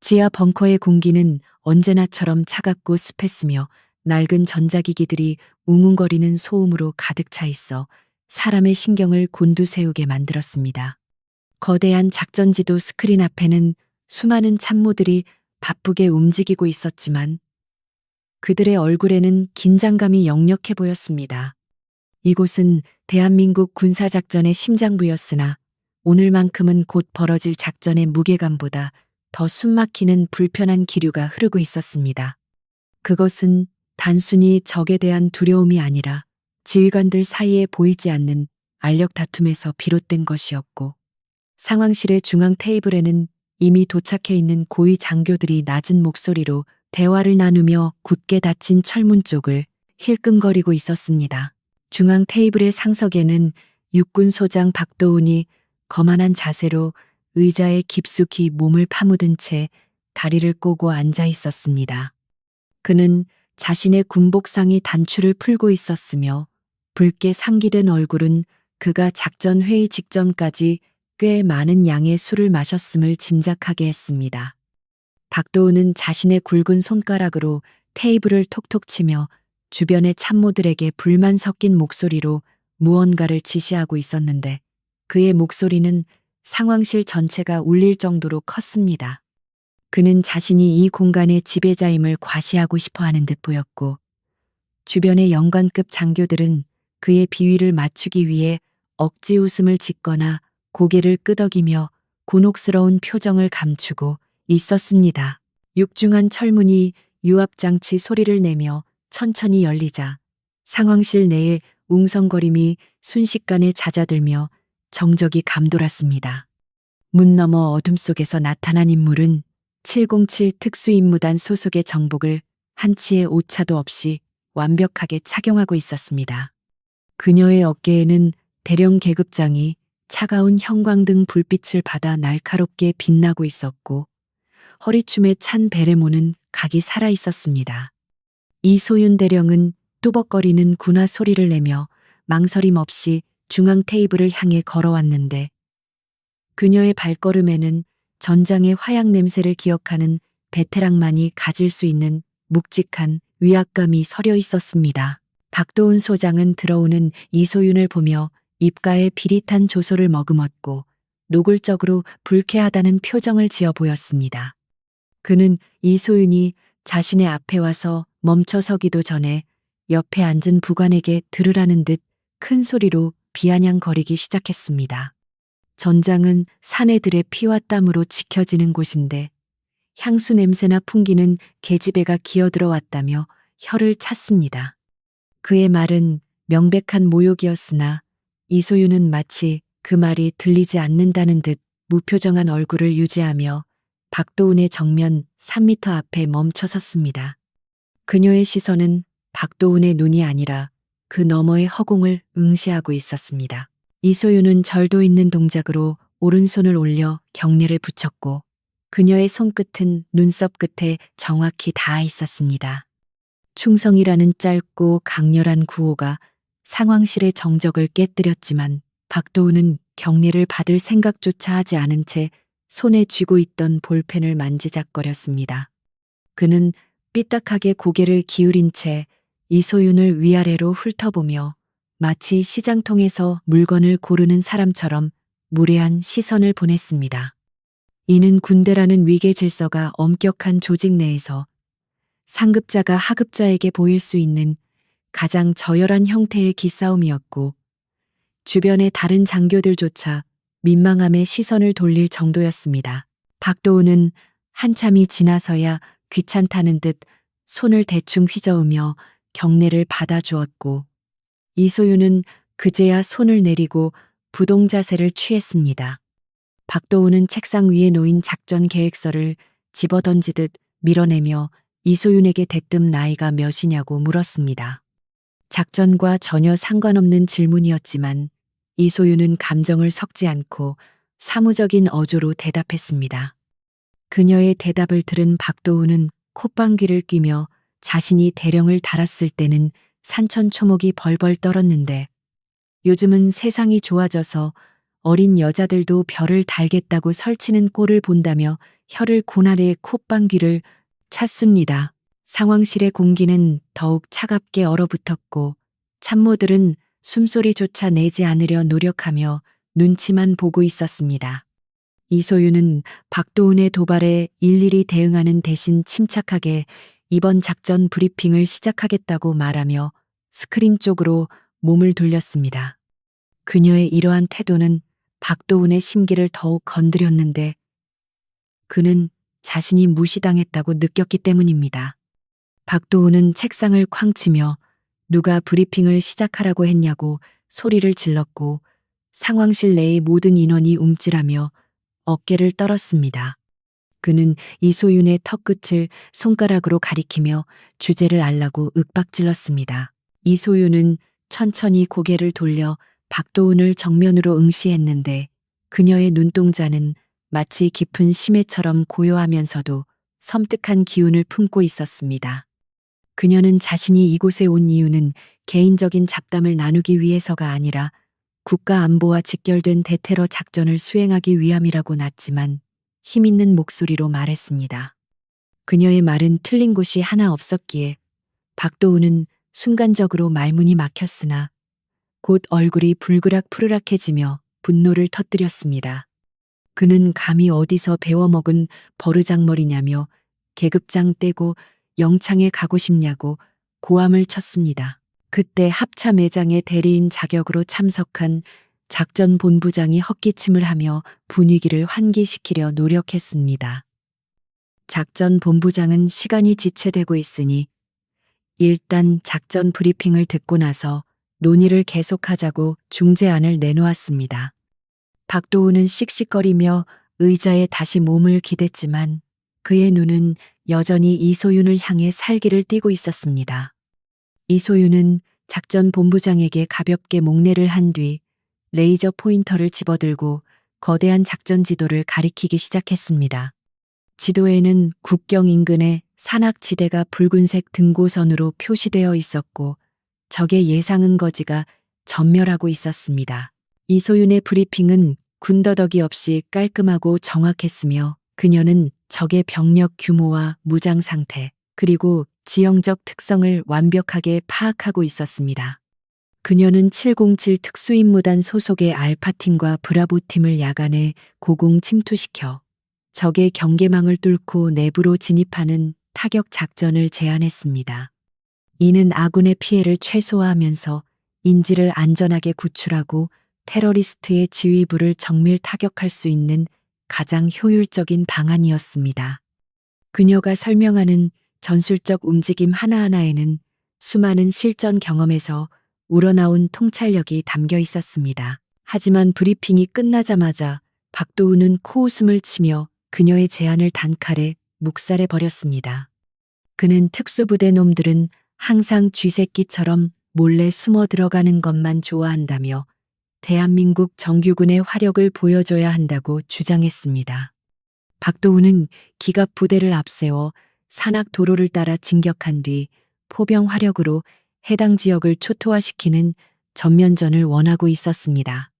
지하 벙커의 공기는 언제나처럼 차갑고 습했으며 낡은 전자기기들이 웅웅거리는 소음으로 가득 차 있어 사람의 신경을 곤두세우게 만들었습니다. 거대한 작전지도 스크린 앞에는 수많은 참모들이 바쁘게 움직이고 있었지만 그들의 얼굴에는 긴장감이 역력해 보였습니다. 이곳은 대한민국 군사작전의 심장부였으나 오늘만큼은 곧 벌어질 작전의 무게감보다 더 숨막히는 불편한 기류가 흐르고 있었습니다. 그것은 단순히 적에 대한 두려움이 아니라 지휘관들 사이에 보이지 않는 알력 다툼에서 비롯된 것이었고, 상황실의 중앙 테이블에는 이미 도착해 있는 고위 장교들이 낮은 목소리로 대화를 나누며 굳게 닫힌 철문 쪽을 힐끔거리고 있었습니다. 중앙 테이블의 상석에는 육군소장 박도훈이 거만한 자세로 의자에 깊숙이 몸을 파묻은 채 다리를 꼬고 앉아 있었습니다. 그는 자신의 군복상의 단추를 풀고 있었으며 붉게 상기된 얼굴은 그가 작전 회의 직전까지 꽤 많은 양의 술을 마셨음을 짐작하게 했습니다. 박도훈은 자신의 굵은 손가락으로 테이블을 톡톡 치며 주변의 참모들에게 불만 섞인 목소리로 무언가를 지시하고 있었는데 그의 목소리는 상황실 전체가 울릴 정도로 컸습니다. 그는 자신이 이 공간의 지배자임을 과시하고 싶어 하는 듯 보였고, 주변의 영관급 장교들은 그의 비위를 맞추기 위해 억지 웃음을 짓거나 고개를 끄덕이며 곤혹스러운 표정을 감추고 있었습니다. 육중한 철문이 유압장치 소리를 내며 천천히 열리자 상황실 내의 웅성거림이 순식간에 잦아들며 정적이 감돌았습니다. 문 너머 어둠 속에서 나타난 인물은 707 특수임무단 소속의 정복을 한치의 오차도 없이 완벽하게 착용하고 있었습니다. 그녀의 어깨에는 대령 계급장이 차가운 형광등 불빛을 받아 날카롭게 빛나고 있었고, 허리춤에 찬 베레모는 각이 살아 있었습니다. 이소윤 대령은 뚜벅거리는 군화 소리를 내며 망설임 없이 중앙 테이블을 향해 걸어왔는데, 그녀의 발걸음에는 전장의 화약 냄새를 기억하는 베테랑만이 가질 수 있는 묵직한 위압감이 서려 있었습니다. 박도훈 소장은 들어오는 이소윤을 보며 입가에 비릿한 조소를 머금었고 노골적으로 불쾌하다는 표정을 지어 보였습니다. 그는 이소윤이 자신의 앞에 와서 멈춰 서기도 전에 옆에 앉은 부관에게 들으라는 듯 큰 소리로 비아냥거리기 시작했습니다. 전장은 사내들의 피와 땀으로 지켜지는 곳인데 향수 냄새나 풍기는 계집애가 기어들어왔다며 혀를 찼습니다. 그의 말은 명백한 모욕이었으나 이소윤은 마치 그 말이 들리지 않는다는 듯 무표정한 얼굴을 유지하며 박도훈의 정면 3미터 앞에 멈춰 섰습니다. 그녀의 시선은 박도훈의 눈이 아니라 그 너머의 허공을 응시하고 있었습니다. 이소윤은 절도 있는 동작으로 오른손을 올려 경례를 붙였고 그녀의 손끝은 눈썹 끝에 정확히 닿아 있었습니다. 충성이라는 짧고 강렬한 구호가 상황실의 정적을 깨뜨렸지만 박도훈은 경례를 받을 생각조차 하지 않은 채 손에 쥐고 있던 볼펜을 만지작거렸습니다. 그는 삐딱하게 고개를 기울인 채 이소윤을 위아래로 훑어보며 마치 시장통에서 물건을 고르는 사람처럼 무례한 시선을 보냈습니다. 이는 군대라는 위계 질서가 엄격한 조직 내에서 상급자가 하급자에게 보일 수 있는 가장 저열한 형태의 기싸움이었고, 주변의 다른 장교들조차 민망함에 시선을 돌릴 정도였습니다. 박도훈은 한참이 지나서야 귀찮다는 듯 손을 대충 휘저으며 경례를 받아주었고, 이소윤은 그제야 손을 내리고 부동 자세를 취했습니다. 박도훈은 책상 위에 놓인 작전 계획서를 집어던지듯 밀어내며 이소윤에게 대뜸 나이가 몇이냐고 물었습니다. 작전과 전혀 상관없는 질문이었지만 이소윤은 감정을 섞지 않고 사무적인 어조로 대답했습니다. 그녀의 대답을 들은 박도훈은 콧방귀를 뀌며 자신이 대령을 달았을 때는 산천초목이 벌벌 떨었는데 요즘은 세상이 좋아져서 어린 여자들도 별을 달겠다고 설치는 꼴을 본다며 혀를 고나래 콧방귀를 찼습니다. 상황실의 공기는 더욱 차갑게 얼어붙었고 참모들은 숨소리조차 내지 않으려 노력하며 눈치만 보고 있었습니다. 이소윤은 박도훈의 도발에 일일이 대응하는 대신 침착하게 이번 작전 브리핑을 시작하겠다고 말하며 스크린 쪽으로 몸을 돌렸습니다. 그녀의 이러한 태도는 박도훈의 심기를 더욱 건드렸는데 그는 자신이 무시당했다고 느꼈기 때문입니다. 박도훈은 책상을 쾅 치며 누가 브리핑을 시작하라고 했냐고 소리를 질렀고 상황실 내의 모든 인원이 움찔하며 어깨를 떨었습니다. 그는 이소윤의 턱끝을 손가락으로 가리키며 주제를 알라고 윽박질렀습니다. 이소윤은 천천히 고개를 돌려 박도훈을 정면으로 응시했는데 그녀의 눈동자는 마치 깊은 심해처럼 고요하면서도 섬뜩한 기운을 품고 있었습니다. 그녀는 자신이 이곳에 온 이유는 개인적인 잡담을 나누기 위해서가 아니라 국가 안보와 직결된 대테러 작전을 수행하기 위함이라고 놨지만 힘있는 목소리로 말했습니다. 그녀의 말은 틀린 곳이 하나 없었기에 박도훈은 순간적으로 말문이 막혔으나 곧 얼굴이 불그락 푸르락해지며 분노를 터뜨렸습니다. 그는 감히 어디서 배워먹은 버르장머리냐며 계급장 떼고 영창에 가고 싶냐고 고함을 쳤습니다. 그때 합차 매장의 대리인 자격으로 참석한 작전 본부장이 헛기침을 하며 분위기를 환기시키려 노력했습니다. 작전 본부장은 시간이 지체되고 있으니 일단 작전 브리핑을 듣고 나서 논의를 계속하자고 중재안을 내놓았습니다. 박도훈은 씩씩거리며 의자에 다시 몸을 기댔지만 그의 눈은 여전히 이소윤을 향해 살기를 띠고 있었습니다. 이소윤은 작전 본부장에게 가볍게 목례를 한 뒤 레이저 포인터를 집어들고 거대한 작전 지도를 가리키기 시작했습니다. 지도에는 국경 인근의 산악지대가 붉은색 등고선으로 표시되어 있었고 적의 예상은거지가 전멸하고 있었습니다. 이소윤의 브리핑은 군더더기 없이 깔끔하고 정확했으며 그녀는 적의 병력 규모와 무장 상태 그리고 지형적 특성을 완벽하게 파악하고 있었습니다. 그녀는 707 특수임무단 소속의 알파팀과 브라보팀을 야간에 고공 침투시켜 적의 경계망을 뚫고 내부로 진입하는 타격 작전을 제안했습니다. 이는 아군의 피해를 최소화하면서 인지를 안전하게 구출하고 테러리스트의 지휘부를 정밀 타격할 수 있는 가장 효율적인 방안이었습니다. 그녀가 설명하는 전술적 움직임 하나하나에는 수많은 실전 경험에서 우러나온 통찰력이 담겨 있었습니다. 하지만 브리핑이 끝나자마자 박도훈은 코웃음을 치며 그녀의 제안을 단칼에 묵살해 버렸습니다. 그는 특수부대 놈들은 항상 쥐새끼처럼 몰래 숨어 들어가는 것만 좋아한다며 대한민국 정규군의 화력을 보여줘야 한다고 주장했습니다. 박도훈은 기갑 부대를 앞세워 산악 도로를 따라 진격한 뒤 포병 화력으로 해당 지역을 초토화시키는 전면전을 원하고 있었습니다.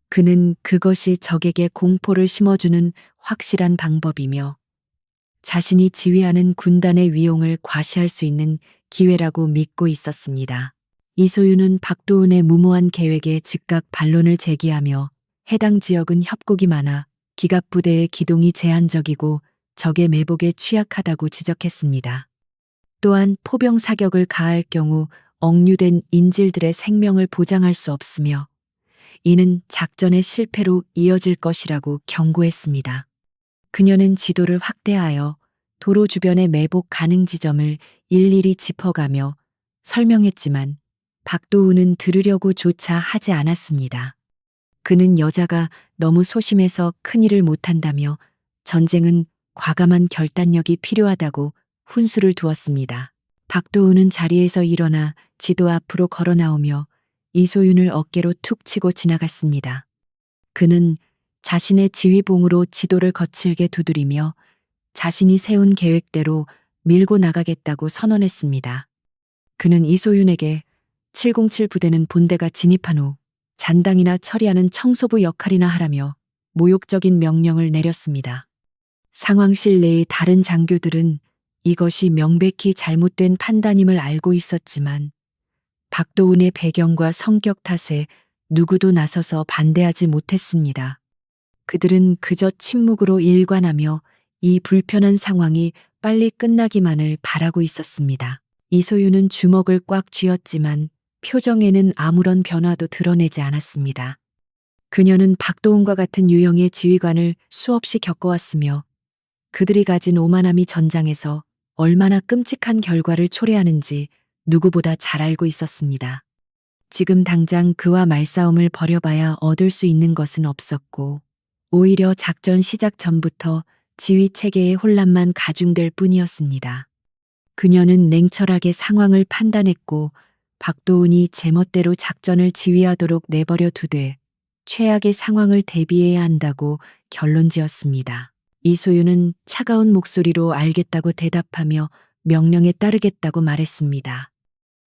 그는 그것이 적에게 공포를 심어주는 확실한 방법이며 자신이 지휘하는 군단의 위용을 과시할 수 있는 기회라고 믿고 있었습니다. 이소윤은 박도훈의 무모한 계획에 즉각 반론을 제기하며 해당 지역은 협곡이 많아 기갑부대의 기동이 제한적이고 적의 매복에 취약하다고 지적했습니다. 또한 포병 사격을 가할 경우 억류된 인질들의 생명을 보장할 수 없으며 이는 작전의 실패로 이어질 것이라고 경고했습니다. 그녀는 지도를 확대하여 도로 주변의 매복 가능 지점을 일일이 짚어가며 설명했지만 박도훈은 들으려고 조차 하지 않았습니다. 그는 여자가 너무 소심해서 큰일을 못한다며 전쟁은 과감한 결단력이 필요하다고 훈수를 두었습니다. 박도훈은 자리에서 일어나 지도 앞으로 걸어 나오며 이소윤을 어깨로 툭 치고 지나갔습니다. 그는 자신의 지휘봉으로 지도를 거칠게 두드리며 자신이 세운 계획대로 밀고 나가겠다고 선언했습니다. 그는 이소윤에게 707 부대는 본대가 진입한 후 잔당이나 처리하는 청소부 역할이나 하라며 모욕적인 명령을 내렸습니다. 상황실 내의 다른 장교들은 이것이 명백히 잘못된 판단임을 알고 있었지만 박도훈의 배경과 성격 탓에 누구도 나서서 반대하지 못했습니다. 그들은 그저 침묵으로 일관하며 이 불편한 상황이 빨리 끝나기만을 바라고 있었습니다. 이소유는 주먹을 꽉 쥐었지만 표정에는 아무런 변화도 드러내지 않았습니다. 그녀는 박도훈과 같은 유형의 지휘관을 수없이 겪어왔으며 그들이 가진 오만함이 전장에서 얼마나 끔찍한 결과를 초래하는지 누구보다 잘 알고 있었습니다. 지금 당장 그와 말싸움을 벌여봐야 얻을 수 있는 것은 없었고 오히려 작전 시작 전부터 지휘 체계의 혼란만 가중될 뿐이었습니다. 그녀는 냉철하게 상황을 판단했고 박도훈이 제멋대로 작전을 지휘하도록 내버려 두되 최악의 상황을 대비해야 한다고 결론지었습니다. 이소유는 차가운 목소리로 알겠다고 대답하며 명령에 따르겠다고 말했습니다.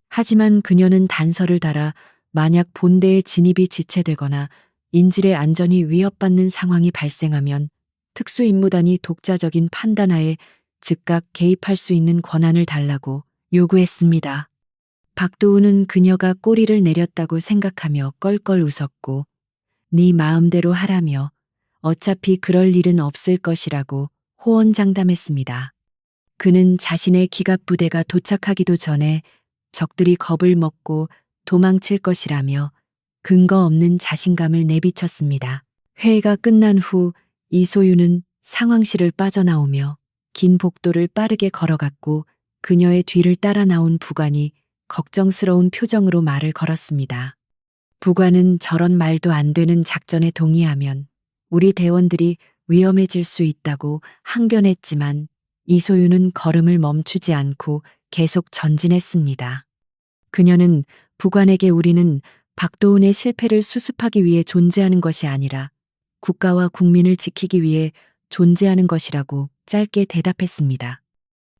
하지만 그녀는 단서를 달아 만약 본대의 진입이 지체되거나 인질의 안전이 위협받는 상황이 발생하면 특수임무단이 독자적인 판단하에 즉각 개입할 수 있는 권한을 달라고 요구했습니다. 박도훈은 그녀가 꼬리를 내렸다고 생각하며 껄껄 웃었고 네 마음대로 하라며 어차피 그럴 일은 없을 것이라고 호언장담했습니다. 그는 자신의 기갑부대가 도착하기도 전에 적들이 겁을 먹고 도망칠 것이라며 근거 없는 자신감을 내비쳤습니다. 회의가 끝난 후 이소유는 상황실을 빠져나오며 긴 복도를 빠르게 걸어갔고 그녀의 뒤를 따라 나온 부관이 걱정스러운 표정으로 말을 걸었습니다. 부관은 저런 말도 안 되는 작전에 동의하면 우리 대원들이 위험해질 수 있다고 항변했지만 이소유는 걸음을 멈추지 않고 계속 전진했습니다. 그녀는 부관에게 우리는 박도훈의 실패를 수습하기 위해 존재하는 것이 아니라 국가와 국민을 지키기 위해 존재하는 것이라고 짧게 대답했습니다.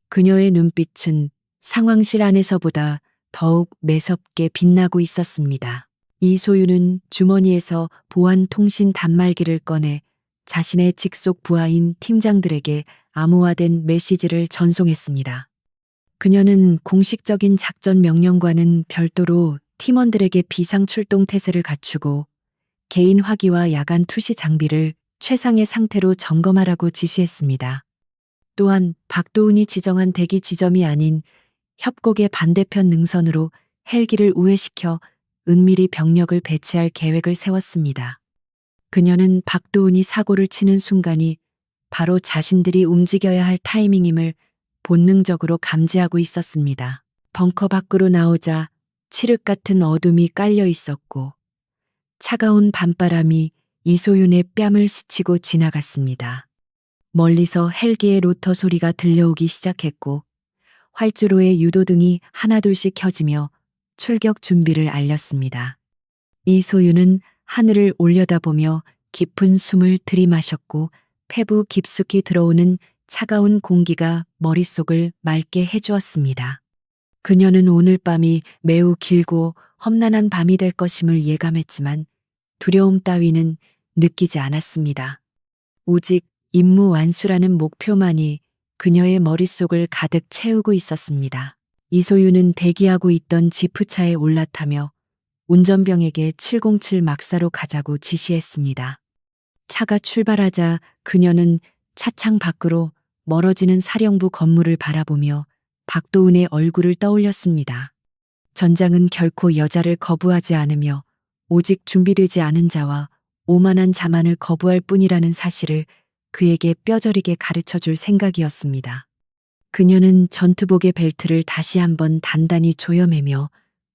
그녀의 눈빛은 상황실 안에서보다 더욱 매섭게 빛나고 있었습니다. 이소유는 주머니에서 보안 통신 단말기를 꺼내 자신의 직속 부하인 팀장들에게 암호화된 메시지를 전송했습니다. 그녀는 공식적인 작전 명령과는 별도로 팀원들에게 비상 출동 태세를 갖추고 개인 화기와 야간 투시 장비를 최상의 상태로 점검하라고 지시했습니다. 또한 박도훈이 지정한 대기 지점이 아닌 협곡의 반대편 능선으로 헬기를 우회시켜 은밀히 병력을 배치할 계획을 세웠습니다. 그녀는 박도훈이 사고를 치는 순간이 바로 자신들이 움직여야 할 타이밍임을 본능적으로 감지하고 있었습니다. 벙커 밖으로 나오자 칠흑 같은 어둠이 깔려 있었고 차가운 밤바람이 이소윤의 뺨을 스치고 지나갔습니다. 멀리서 헬기의 로터 소리가 들려오기 시작했고 활주로의 유도등이 하나둘씩 켜지며 출격 준비를 알렸습니다. 이소윤은 하늘을 올려다보며 깊은 숨을 들이마셨고 폐부 깊숙이 들어오는 차가운 공기가 머릿속을 맑게 해주었습니다. 그녀는 오늘 밤이 매우 길고 험난한 밤이 될 것임을 예감했지만 두려움 따위는 느끼지 않았습니다. 오직 임무 완수라는 목표만이 그녀의 머릿속을 가득 채우고 있었습니다. 이소유는 대기하고 있던 지프차에 올라타며 운전병에게 707 막사로 가자고 지시했습니다. 차가 출발하자 그녀는 차창 밖으로 멀어지는 사령부 건물을 바라보며 박도훈의 얼굴을 떠올렸습니다. 전장은 결코 여자를 거부하지 않으며 오직 준비되지 않은 자와 오만한 자만을 거부할 뿐이라는 사실을 그에게 뼈저리게 가르쳐줄 생각이었습니다. 그녀는 전투복의 벨트를 다시 한번 단단히 조여매며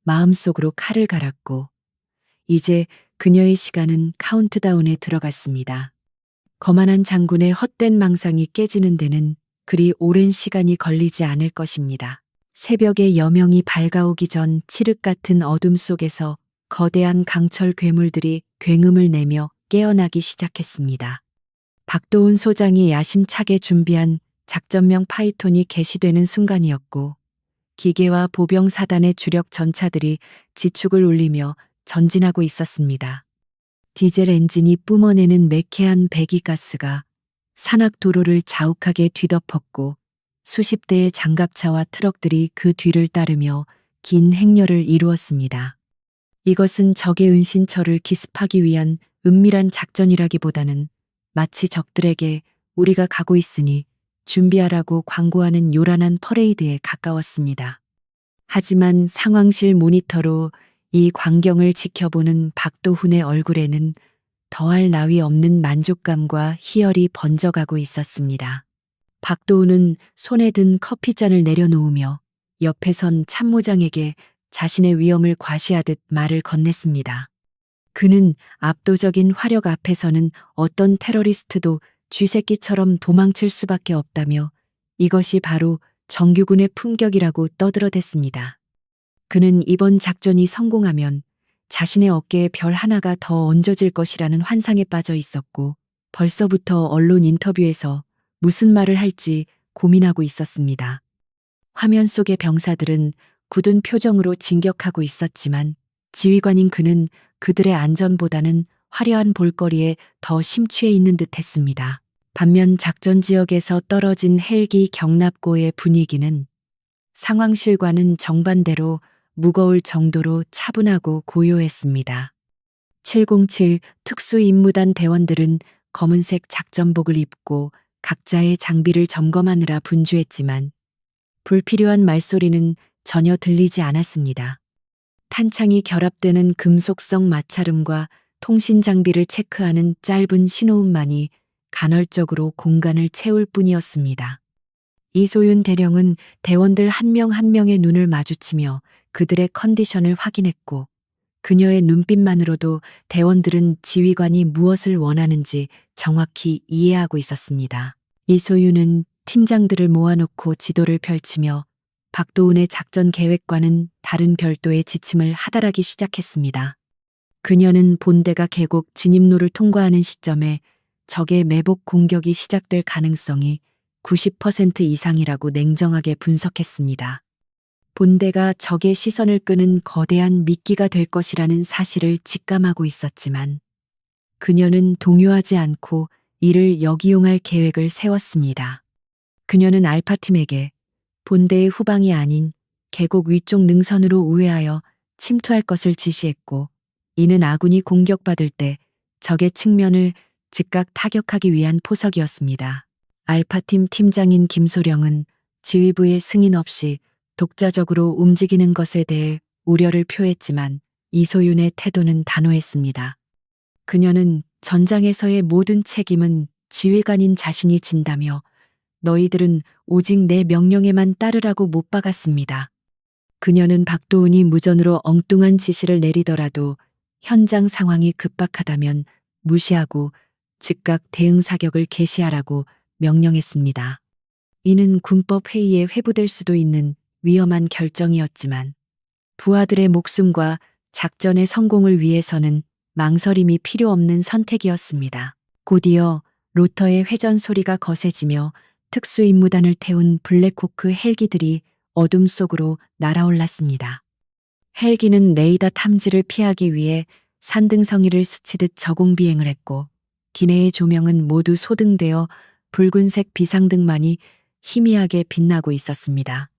마음속으로 칼을 갈았고 이제 그녀의 시간은 카운트다운에 들어갔습니다. 거만한 장군의 헛된 망상이 깨지는 데는 그리 오랜 시간이 걸리지 않을 것입니다. 새벽의 여명이 밝아오기 전 칠흑 같은 어둠 속에서 거대한 강철 괴물들이 굉음을 내며 깨어나기 시작했습니다. 박도훈 소장이 야심차게 준비한 작전명 파이톤이 개시되는 순간이었고 기계와 보병 사단의 주력 전차들이 지축을 울리며 전진하고 있었습니다. 디젤 엔진이 뿜어내는 매캐한 배기가스가 산악 도로를 자욱하게 뒤덮었고 수십 대의 장갑차와 트럭들이 그 뒤를 따르며 긴 행렬을 이루었습니다. 이것은 적의 은신처를 기습하기 위한 은밀한 작전이라기보다는 마치 적들에게 우리가 가고 있으니 준비하라고 광고하는 요란한 퍼레이드에 가까웠습니다. 하지만 상황실 모니터로 이 광경을 지켜보는 박도훈의 얼굴에는 더할 나위 없는 만족감과 희열이 번져가고 있었습니다. 박도훈은 손에 든 커피잔을 내려놓으며 옆에 선 참모장에게 자신의 위험을 과시하듯 말을 건넸습니다. 그는 압도적인 화력 앞에서는 어떤 테러리스트도 쥐새끼처럼 도망칠 수밖에 없다며 이것이 바로 정규군의 품격이라고 떠들어댔습니다. 그는 이번 작전이 성공하면 자신의 어깨에 별 하나가 더 얹어질 것이라는 환상에 빠져 있었고 벌써부터 언론 인터뷰에서 무슨 말을 할지 고민하고 있었습니다. 화면 속의 병사들은 굳은 표정으로 진격하고 있었지만 지휘관인 그는 그들의 안전보다는 화려한 볼거리에 더 심취해 있는 듯 했습니다. 반면 작전 지역에서 떨어진 헬기 경납고의 분위기는 상황실과는 정반대로 무거울 정도로 차분하고 고요했습니다. 707 특수임무단 대원들은 검은색 작전복을 입고 각자의 장비를 점검하느라 분주했지만 불필요한 말소리는 전혀 들리지 않았습니다. 탄창이 결합되는 금속성 마찰음과 통신 장비를 체크하는 짧은 신호음만이 간헐적으로 공간을 채울 뿐이었습니다. 이소윤 대령은 대원들 한 명 한 명의 눈을 마주치며 그들의 컨디션을 확인했고 그녀의 눈빛만으로도 대원들은 지휘관이 무엇을 원하는지 정확히 이해하고 있었습니다. 이소윤은 팀장들을 모아놓고 지도를 펼치며 박도훈의 작전 계획과는 다른 별도의 지침을 하달하기 시작했습니다. 그녀는 본대가 계곡 진입로를 통과하는 시점에 적의 매복 공격이 시작될 가능성이 90% 이상이라고 냉정하게 분석했습니다. 본대가 적의 시선을 끄는 거대한 미끼가 될 것이라는 사실을 직감하고 있었지만 그녀는 동요하지 않고 이를 역이용할 계획을 세웠습니다. 그녀는 알파팀에게 본대의 후방이 아닌 계곡 위쪽 능선으로 우회하여 침투할 것을 지시했고 이는 아군이 공격받을 때 적의 측면을 즉각 타격하기 위한 포석이었습니다. 알파팀 팀장인 김소령은 지휘부의 승인 없이 독자적으로 움직이는 것에 대해 우려를 표했지만 이소윤의 태도는 단호했습니다. 그녀는 전장에서의 모든 책임은 지휘관인 자신이 진다며 너희들은 오직 내 명령에만 따르라고 못 박았습니다. 그녀는 박도훈이 무전으로 엉뚱한 지시를 내리더라도 현장 상황이 급박하다면 무시하고 즉각 대응 사격을 개시하라고 명령했습니다. 이는 군법 회의에 회부될 수도 있는 위험한 결정이었지만 부하들의 목숨과 작전의 성공을 위해서는 망설임이 필요 없는 선택이었습니다. 곧이어 로터의 회전 소리가 거세지며 특수임무단을 태운 블랙호크 헬기들이 어둠 속으로 날아올랐습니다. 헬기는 레이더 탐지를 피하기 위해 산등성이를 스치듯 저공 비행을 했고 기내의 조명은 모두 소등되어 붉은색 비상등만이 희미하게 빛나고 있었습니다.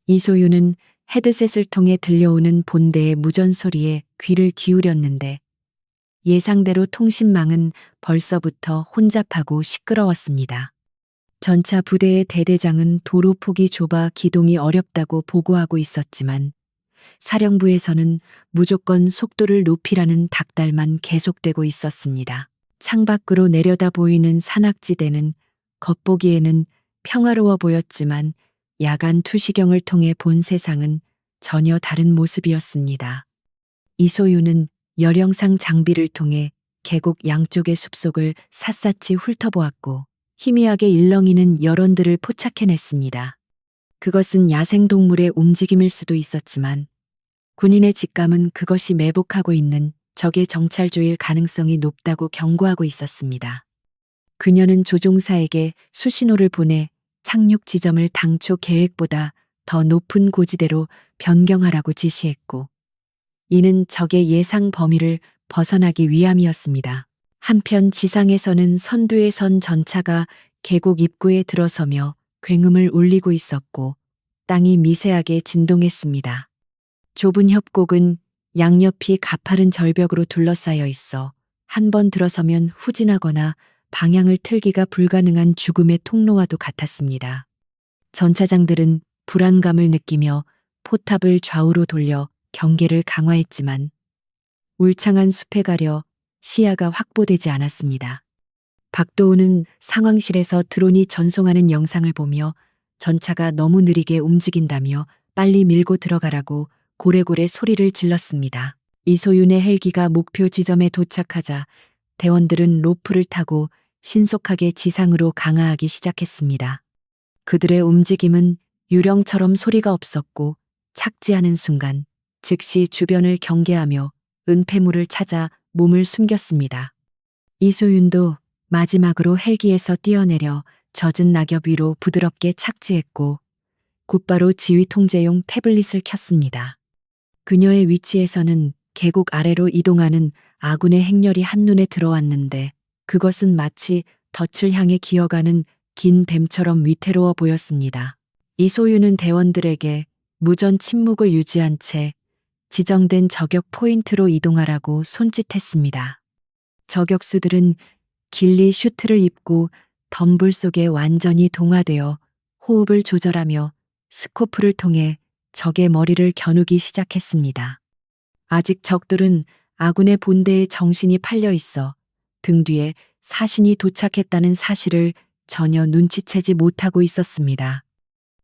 이소윤은 헤드셋을 통해 들려오는 본대의 무전 소리에 귀를 기울였는데 예상대로 통신망은 벌써부터 혼잡하고 시끄러웠습니다. 전차 부대의 대대장은 도로폭이 좁아 기동이 어렵다고 보고하고 있었지만 사령부에서는 무조건 속도를 높이라는 닥달만 계속되고 있었습니다. 창밖으로 내려다 보이는 산악지대는 겉보기에는 평화로워 보였지만 야간 투시경을 통해 본 세상은 전혀 다른 모습이었습니다. 이소윤은 열영상 장비를 통해 계곡 양쪽의 숲속을 샅샅이 훑어보았고 희미하게 일렁이는 여론들을 포착해냈습니다. 그것은 야생동물의 움직임일 수도 있었지만 군인의 직감은 그것이 매복하고 있는 적의 정찰조일 가능성이 높다고 경고하고 있었습니다. 그녀는 조종사에게 수신호를 보내 착륙 지점을 당초 계획보다 더 높은 고지대로 변경하라고 지시했고 이는 적의 예상 범위를 벗어나기 위함이었습니다. 한편 지상에서는 선두에 선 전차가 계곡 입구에 들어서며 굉음을 울리고 있었고 땅이 미세하게 진동했습니다. 좁은 협곡은 양옆이 가파른 절벽으로 둘러싸여 있어 한 번 들어서면 후진하거나 방향을 틀기가 불가능한 죽음의 통로와도 같았습니다. 전차장들은 불안감을 느끼며 포탑을 좌우로 돌려 경계를 강화했지만 울창한 숲에 가려 시야가 확보되지 않았습니다. 박도우는 상황실에서 드론이 전송하는 영상을 보며 전차가 너무 느리게 움직인다며 빨리 밀고 들어가라고 고래고래 소리를 질렀습니다. 이소윤의 헬기가 목표 지점에 도착하자 대원들은 로프를 타고 신속하게 지상으로 강하하기 시작했습니다. 그들의 움직임은 유령처럼 소리가 없었고 착지하는 순간 즉시 주변을 경계하며 은폐물을 찾아 몸을 숨겼습니다. 이소윤도 마지막으로 헬기에서 뛰어내려 젖은 낙엽 위로 부드럽게 착지했고 곧바로 지휘 통제용 태블릿을 켰습니다. 그녀의 위치에서는 계곡 아래로 이동하는 아군의 행렬이 한눈에 들어왔는데 그것은 마치 덫을 향해 기어가는 긴 뱀처럼 위태로워 보였습니다. 이소윤은 대원들에게 무전 침묵을 유지한 채 지정된 저격 포인트로 이동하라고 손짓했습니다. 저격수들은 길리 슈트를 입고 덤불 속에 완전히 동화되어 호흡을 조절하며 스코프를 통해 적의 머리를 겨누기 시작했습니다. 아직 적들은 아군의 본대에 정신이 팔려 있어 등 뒤에 사신이 도착했다는 사실을 전혀 눈치채지 못하고 있었습니다.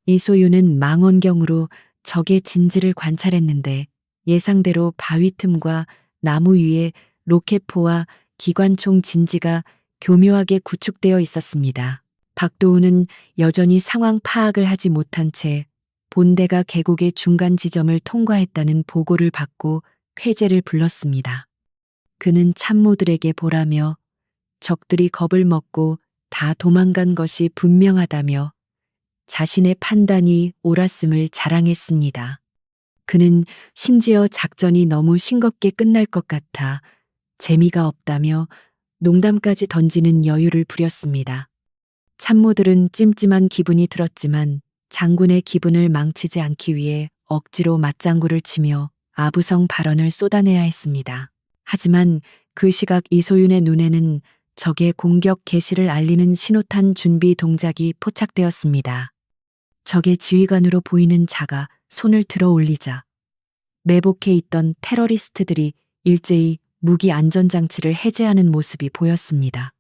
이소윤은 망원경으로 적의 진지를 관찰했는데 예상대로 바위 틈과 나무 위에 로켓포와 기관총 진지가 교묘하게 구축되어 있었습니다. 박도우는 여전히 상황 파악을 하지 못한 채 본대가 계곡의 중간 지점을 통과했다는 보고를 받고 쾌재를 불렀습니다. 그는 참모들에게 보라며 적들이 겁을 먹고 다 도망간 것이 분명하다며 자신의 판단이 옳았음을 자랑했습니다. 그는 심지어 작전이 너무 싱겁게 끝날 것 같아 재미가 없다며 농담까지 던지는 여유를 부렸습니다. 참모들은 찜찜한 기분이 들었지만 장군의 기분을 망치지 않기 위해 억지로 맞장구를 치며 아부성 발언을 쏟아내야 했습니다. 하지만 그 시각 이소윤의 눈에는 적의 공격 개시를 알리는 신호탄 준비 동작이 포착되었습니다. 적의 지휘관으로 보이는 자가 손을 들어 올리자 매복해 있던 테러리스트들이 일제히 무기 안전장치를 해제하는 모습이 보였습니다.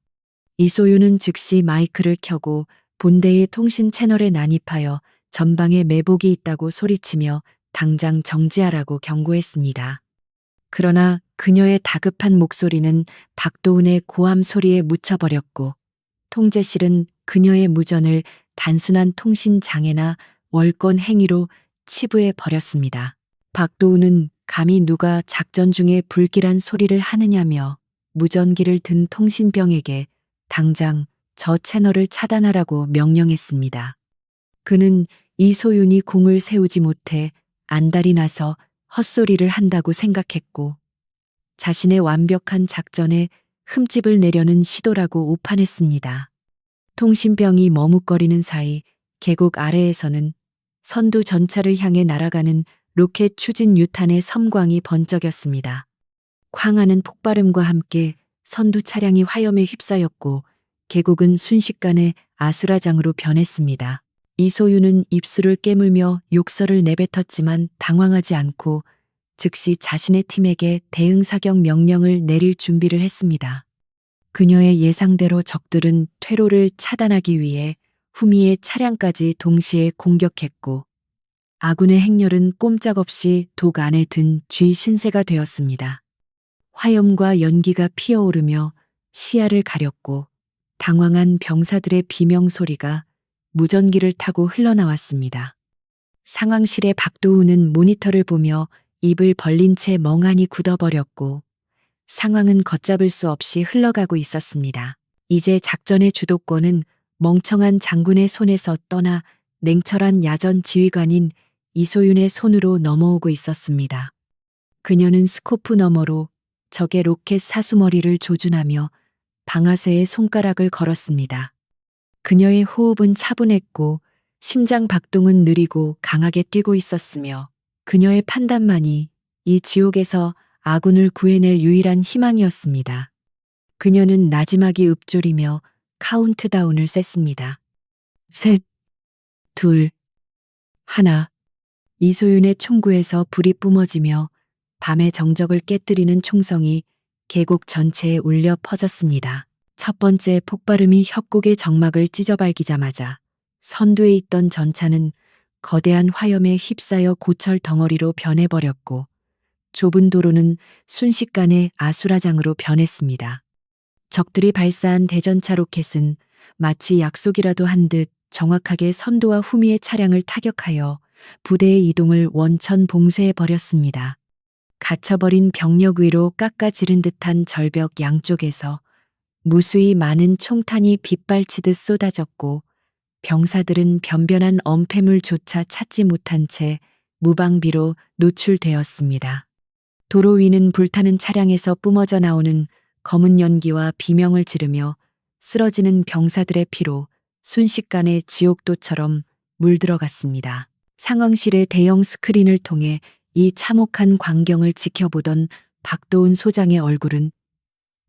이소윤은 즉시 마이크를 켜고 본대의 통신 채널에 난입하여 전방에 매복이 있다고 소리치며 당장 정지하라고 경고했습니다. 그러나 그녀의 다급한 목소리는 박도훈의 고함 소리에 묻혀버렸고 통제실은 그녀의 무전을 단순한 통신 장애나 월권 행위로 치부해 버렸습니다. 박도훈은 감히 누가 작전 중에 불길한 소리를 하느냐며 무전기를 든 통신병에게 당장 저 채널을 차단하라고 명령했습니다. 그는 이소윤이 공을 세우지 못해 안달이 나서 헛소리를 한다고 생각했고 자신의 완벽한 작전에 흠집을 내려는 시도라고 오판했습니다. 통신병이 머뭇거리는 사이 계곡 아래에서는 선두 전차를 향해 날아가는 로켓 추진 유탄의 섬광이 번쩍였습니다. 쾅하는 폭발음과 함께 선두 차량이 화염에 휩싸였고 계곡은 순식간에 아수라장으로 변했습니다. 이소윤은 입술을 깨물며 욕설을 내뱉었지만 당황하지 않고 즉시 자신의 팀에게 대응 사격 명령을 내릴 준비를 했습니다. 그녀의 예상대로 적들은 퇴로를 차단하기 위해 후미의 차량까지 동시에 공격했고 아군의 행렬은 꼼짝없이 독 안에 든 쥐 신세가 되었습니다. 화염과 연기가 피어오르며 시야를 가렸고 당황한 병사들의 비명소리가 무전기를 타고 흘러나왔습니다. 상황실의 박도우는 모니터를 보며 입을 벌린 채 멍하니 굳어버렸고 상황은 걷잡을 수 없이 흘러가고 있었습니다. 이제 작전의 주도권은 멍청한 장군의 손에서 떠나 냉철한 야전 지휘관인 이소윤의 손으로 넘어오고 있었습니다. 그녀는 스코프 너머로 적의 로켓 사수머리를 조준하며 방아쇠에 손가락을 걸었습니다. 그녀의 호흡은 차분했고 심장 박동은 느리고 강하게 뛰고 있었으며 그녀의 판단만이 이 지옥에서 아군을 구해낼 유일한 희망이었습니다. 그녀는 나지막이 읊조리며 카운트다운을 셌습니다. 셋, 둘, 하나. 이소윤의 총구에서 불이 뿜어지며 밤의 정적을 깨뜨리는 총성이 계곡 전체에 울려 퍼졌습니다. 첫 번째 폭발음이 협곡의 정막을 찢어발기자마자 선두에 있던 전차는 거대한 화염에 휩싸여 고철 덩어리로 변해버렸고 좁은 도로는 순식간에 아수라장으로 변했습니다. 적들이 발사한 대전차 로켓은 마치 약속이라도 한 듯 정확하게 선두와 후미의 차량을 타격하여 부대의 이동을 원천 봉쇄해 버렸습니다. 갇혀버린 병력 위로 깎아지른 듯한 절벽 양쪽에서 무수히 많은 총탄이 빗발치듯 쏟아졌고 병사들은 변변한 엄폐물조차 찾지 못한 채 무방비로 노출되었습니다. 도로 위는 불타는 차량에서 뿜어져 나오는 검은 연기와 비명을 지르며 쓰러지는 병사들의 피로 순식간에 지옥도처럼 물들어갔습니다. 상황실의 대형 스크린을 통해 이 참혹한 광경을 지켜보던 박도훈 소장의 얼굴은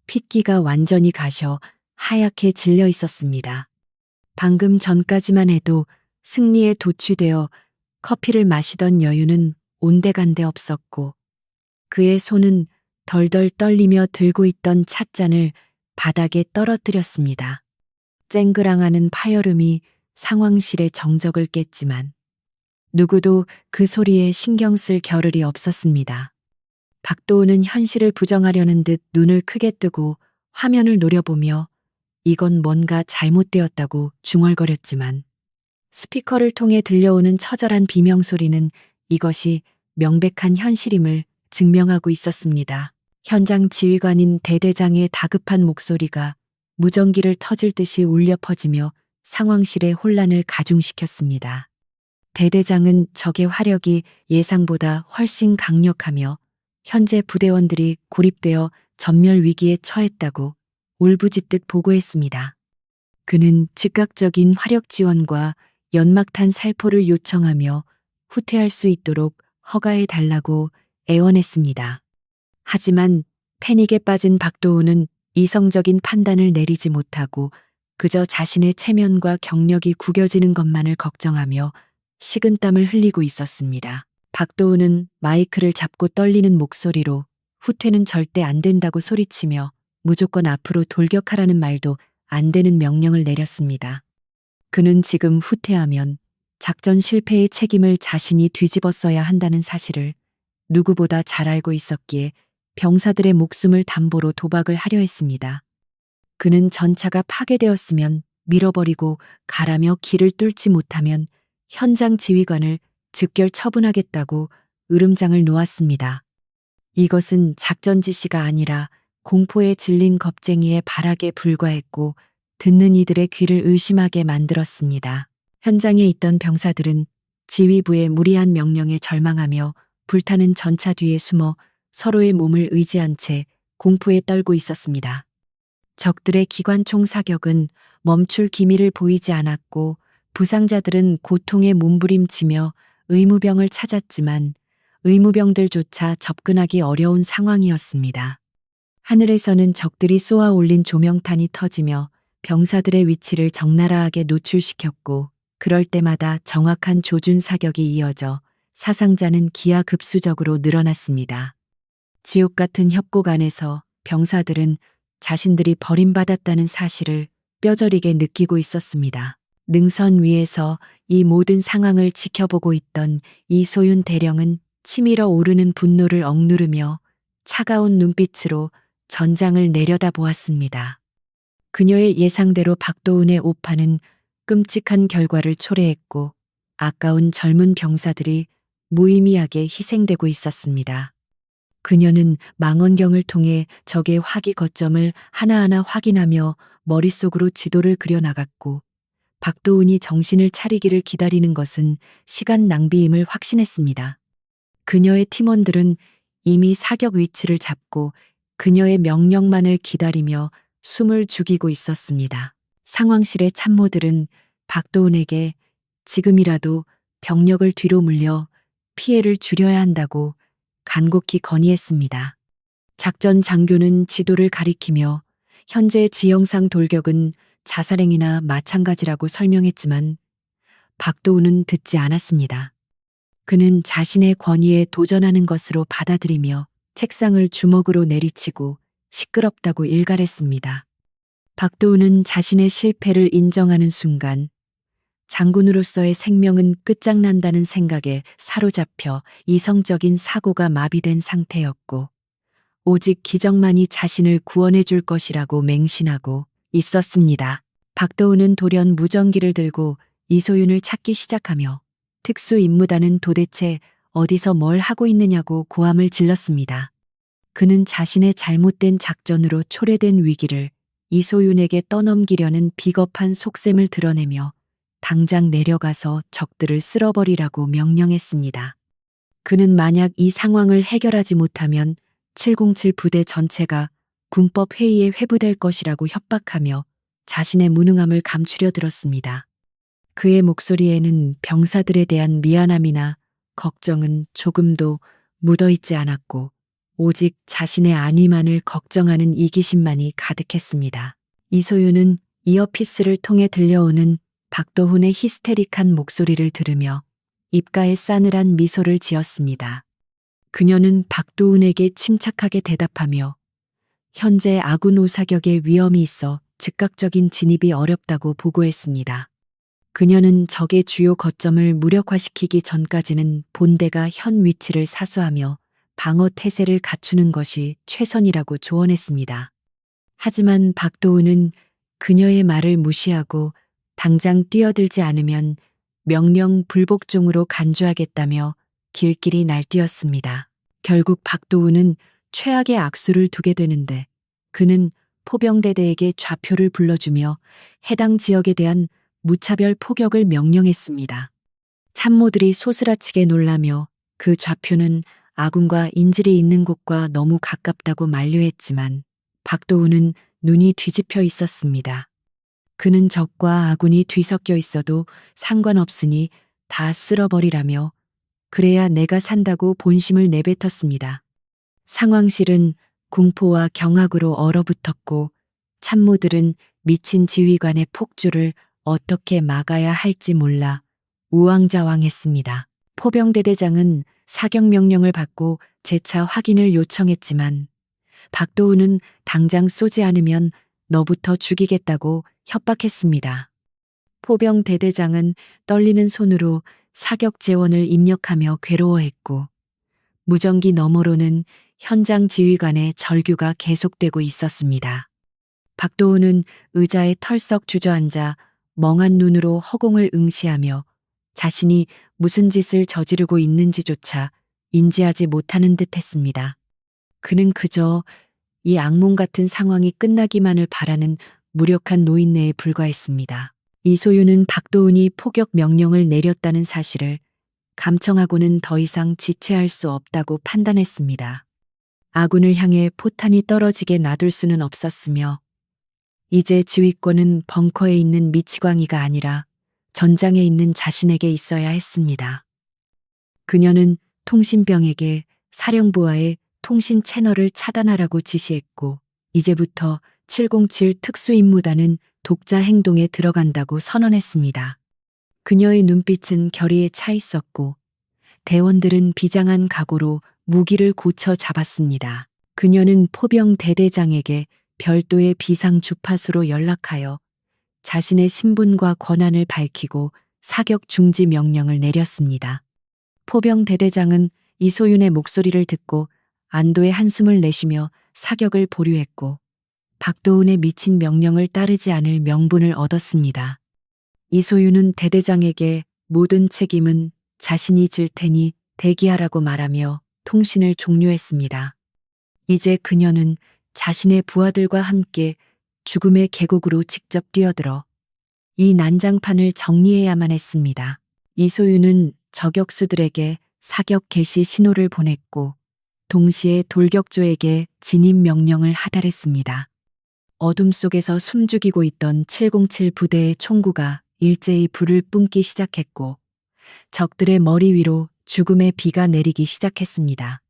핏기가 완전히 가셔 하얗게 질려 있었습니다. 방금 전까지만 해도 승리에 도취되어 커피를 마시던 여유는 온데간데 없었고 그의 손은 덜덜 떨리며 들고 있던 찻잔을 바닥에 떨어뜨렸습니다. 쨍그랑하는 파열음이 상황실의 정적을 깼지만 누구도 그 소리에 신경 쓸 겨를이 없었습니다. 박도훈은 현실을 부정하려는 듯 눈을 크게 뜨고 화면을 노려보며 이건 뭔가 잘못되었다고 중얼거렸지만 스피커를 통해 들려오는 처절한 비명 소리는 이것이 명백한 현실임을 증명하고 있었습니다. 현장 지휘관인 대대장의 다급한 목소리가 무전기를 터질 듯이 울려 퍼지며 상황실의 혼란을 가중시켰습니다. 대대장은 적의 화력이 예상보다 훨씬 강력하며 현재 부대원들이 고립되어 전멸 위기에 처했다고 울부짖듯 보고했습니다. 그는 즉각적인 화력 지원과 연막탄 살포를 요청하며 후퇴할 수 있도록 허가해 달라고 애원했습니다. 하지만 패닉에 빠진 박도훈은 이성적인 판단을 내리지 못하고 그저 자신의 체면과 경력이 구겨지는 것만을 걱정하며 식은땀을 흘리고 있었습니다. 박도훈은 마이크를 잡고 떨리는 목소리로 후퇴는 절대 안 된다고 소리치며 무조건 앞으로 돌격하라는 말도 안 되는 명령을 내렸습니다. 그는 지금 후퇴하면 작전 실패의 책임을 자신이 뒤집어써야 한다는 사실을 누구보다 잘 알고 있었기에 병사들의 목숨을 담보로 도박을 하려 했습니다. 그는 전차가 파괴되었으면 밀어버리고 가라며 길을 뚫지 못하면 현장 지휘관을 즉결 처분하겠다고 으름장을 놓았습니다. 이것은 작전 지시가 아니라 공포에 질린 겁쟁이의 발악에 불과했고 듣는 이들의 귀를 의심하게 만들었습니다. 현장에 있던 병사들은 지휘부의 무리한 명령에 절망하며 불타는 전차 뒤에 숨어 서로의 몸을 의지한 채 공포에 떨고 있었습니다. 적들의 기관총 사격은 멈출 기미를 보이지 않았고 부상자들은 고통에 몸부림치며 의무병을 찾았지만 의무병들조차 접근하기 어려운 상황이었습니다. 하늘에서는 적들이 쏘아 올린 조명탄이 터지며 병사들의 위치를 적나라하게 노출시켰고 그럴 때마다 정확한 조준 사격이 이어져 사상자는 기하급수적으로 늘어났습니다. 지옥 같은 협곡 안에서 병사들은 자신들이 버림받았다는 사실을 뼈저리게 느끼고 있었습니다. 능선 위에서 이 모든 상황을 지켜보고 있던 이소윤 대령은 치밀어 오르는 분노를 억누르며 차가운 눈빛으로 전장을 내려다보았습니다. 그녀의 예상대로 박도훈의 오판은 끔찍한 결과를 초래했고 아까운 젊은 병사들이 무의미하게 희생되고 있었습니다. 그녀는 망원경을 통해 적의 화기 거점을 하나하나 확인하며 머릿속으로 지도를 그려나갔고 박도훈이 정신을 차리기를 기다리는 것은 시간 낭비임을 확신했습니다. 그녀의 팀원들은 이미 사격 위치를 잡고 그녀의 명령만을 기다리며 숨을 죽이고 있었습니다. 상황실의 참모들은 박도훈에게 지금이라도 병력을 뒤로 물려 피해를 줄여야 한다고 간곡히 건의했습니다. 작전 장교는 지도를 가리키며 현재 지형상 돌격은 자살행위나 마찬가지라고 설명했지만 박도훈은 듣지 않았습니다. 그는 자신의 권위에 도전하는 것으로 받아들이며 책상을 주먹으로 내리치고 시끄럽다고 일갈했습니다. 박도훈은 자신의 실패를 인정하는 순간 장군으로서의 생명은 끝장난다는 생각에 사로잡혀 이성적인 사고가 마비된 상태였고 오직 기적만이 자신을 구원해 줄 것이라고 맹신하고 있었습니다. 박도훈은 돌연 무전기를 들고 이소윤을 찾기 시작하며 특수임무단은 도대체 어디서 뭘 하고 있느냐고 고함을 질렀습니다. 그는 자신의 잘못된 작전으로 초래된 위기를 이소윤에게 떠넘기려는 비겁한 속셈을 드러내며 당장 내려가서 적들을 쓸어버리라고 명령했습니다. 그는 만약 이 상황을 해결하지 못하면 707 부대 전체가 군법 회의에 회부될 것이라고 협박하며 자신의 무능함을 감추려 들었습니다. 그의 목소리에는 병사들에 대한 미안함이나 걱정은 조금도 묻어있지 않았고 오직 자신의 안위만을 걱정하는 이기심만이 가득했습니다. 이소윤은 이어피스를 통해 들려오는 박도훈의 히스테릭한 목소리를 들으며 입가에 싸늘한 미소를 지었습니다. 그녀는 박도훈에게 침착하게 대답하며 현재 아군 오사격에 위험이 있어 즉각적인 진입이 어렵다고 보고했습니다. 그녀는 적의 주요 거점을 무력화시키기 전까지는 본대가 현 위치를 사수하며 방어 태세를 갖추는 것이 최선이라고 조언했습니다. 하지만 박도훈은 그녀의 말을 무시하고 당장 뛰어들지 않으면 명령 불복종으로 간주하겠다며 길길이 날뛰었습니다. 결국 박도훈은 최악의 악수를 두게 되는데 그는 포병대대에게 좌표를 불러주며 해당 지역에 대한 무차별 포격을 명령했습니다. 참모들이 소스라치게 놀라며 그 좌표는 아군과 인질이 있는 곳과 너무 가깝다고 만류했지만 박도훈은 눈이 뒤집혀 있었습니다. 그는 적과 아군이 뒤섞여 있어도 상관없으니 다 쓸어버리라며 그래야 내가 산다고 본심을 내뱉었습니다. 상황실은 공포와 경악으로 얼어붙었고 참모들은 미친 지휘관의 폭주를 어떻게 막아야 할지 몰라 우왕좌왕했습니다. 포병대대장은 사격명령을 받고 재차 확인을 요청했지만 박도훈은 당장 쏘지 않으면 너부터 죽이겠다고 협박했습니다. 포병대대장은 떨리는 손으로 사격 재원을 입력하며 괴로워했고 무전기 너머로는 현장 지휘관의 절규가 계속되고 있었습니다. 박도훈은 의자에 털썩 주저앉아 멍한 눈으로 허공을 응시하며 자신이 무슨 짓을 저지르고 있는지조차 인지하지 못하는 듯 했습니다. 그는 그저 이 악몽 같은 상황이 끝나기만을 바라는 무력한 노인네에 불과했습니다. 이소윤은 박도훈이 포격 명령을 내렸다는 사실을 감청하고는 더 이상 지체할 수 없다고 판단했습니다. 아군을 향해 포탄이 떨어지게 놔둘 수는 없었으며 이제 지휘권은 벙커에 있는 미치광이가 아니라 전장에 있는 자신에게 있어야 했습니다. 그녀는 통신병에게 사령부와의 통신 채널을 차단하라고 지시했고 이제부터 707 특수임무단은 독자 행동에 들어간다고 선언했습니다. 그녀의 눈빛은 결의에 차 있었고 대원들은 비장한 각오로 무기를 고쳐 잡았습니다. 그녀는 포병 대대장에게 별도의 비상 주파수로 연락하여 자신의 신분과 권한을 밝히고 사격 중지 명령을 내렸습니다. 포병 대대장은 이소윤의 목소리를 듣고 안도의 한숨을 내쉬며 사격을 보류했고 박도훈의 미친 명령을 따르지 않을 명분을 얻었습니다. 이소윤은 대대장에게 모든 책임은 자신이 질 테니 대기하라고 말하며 통신을 종료했습니다. 이제 그녀는 자신의 부하들과 함께 죽음의 계곡으로 직접 뛰어들어 이 난장판을 정리해야만 했습니다. 이소윤은 저격수들에게 사격 개시 신호를 보냈고 동시에 돌격조에게 진입 명령을 하달했습니다. 어둠 속에서 숨죽이고 있던 707 부대의 총구가 일제히 불을 뿜기 시작했고 적들의 머리 위로 죽음의 비가 내리기 시작했습니다.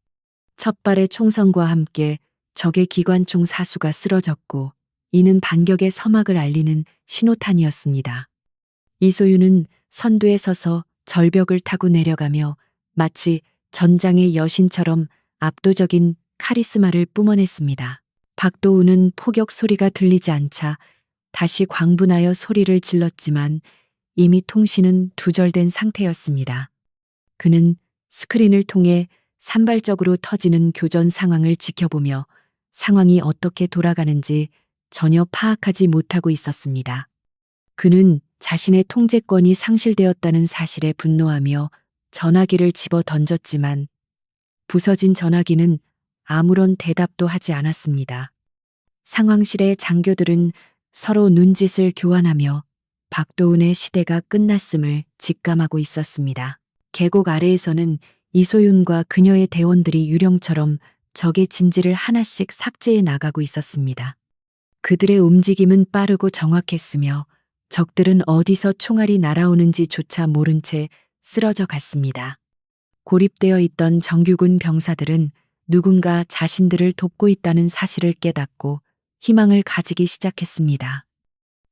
첫 발의 총성과 함께 적의 기관총 사수가 쓰러졌고 이는 반격의 서막을 알리는 신호탄이었습니다. 이소윤은 선두에 서서 절벽을 타고 내려가며 마치 전장의 여신처럼 압도적인 카리스마를 뿜어냈습니다. 박도우는 포격 소리가 들리지 않자 다시 광분하여 소리를 질렀지만 이미 통신은 두절된 상태였습니다. 그는 스크린을 통해 산발적으로 터지는 교전 상황을 지켜보며 상황이 어떻게 돌아가는지 전혀 파악하지 못하고 있었습니다. 그는 자신의 통제권이 상실되었다는 사실에 분노하며 전화기를 집어 던졌지만 부서진 전화기는 아무런 대답도 하지 않았습니다. 상황실의 장교들은 서로 눈짓을 교환하며 박도훈의 시대가 끝났음을 직감하고 있었습니다. 계곡 아래에서는 이소윤과 그녀의 대원들이 유령처럼 적의 진지를 하나씩 삭제해 나가고 있었습니다. 그들의 움직임은 빠르고 정확했으며 적들은 어디서 총알이 날아오는지조차 모른 채 쓰러져 갔습니다. 고립되어 있던 정규군 병사들은 누군가 자신들을 돕고 있다는 사실을 깨닫고 희망을 가지기 시작했습니다.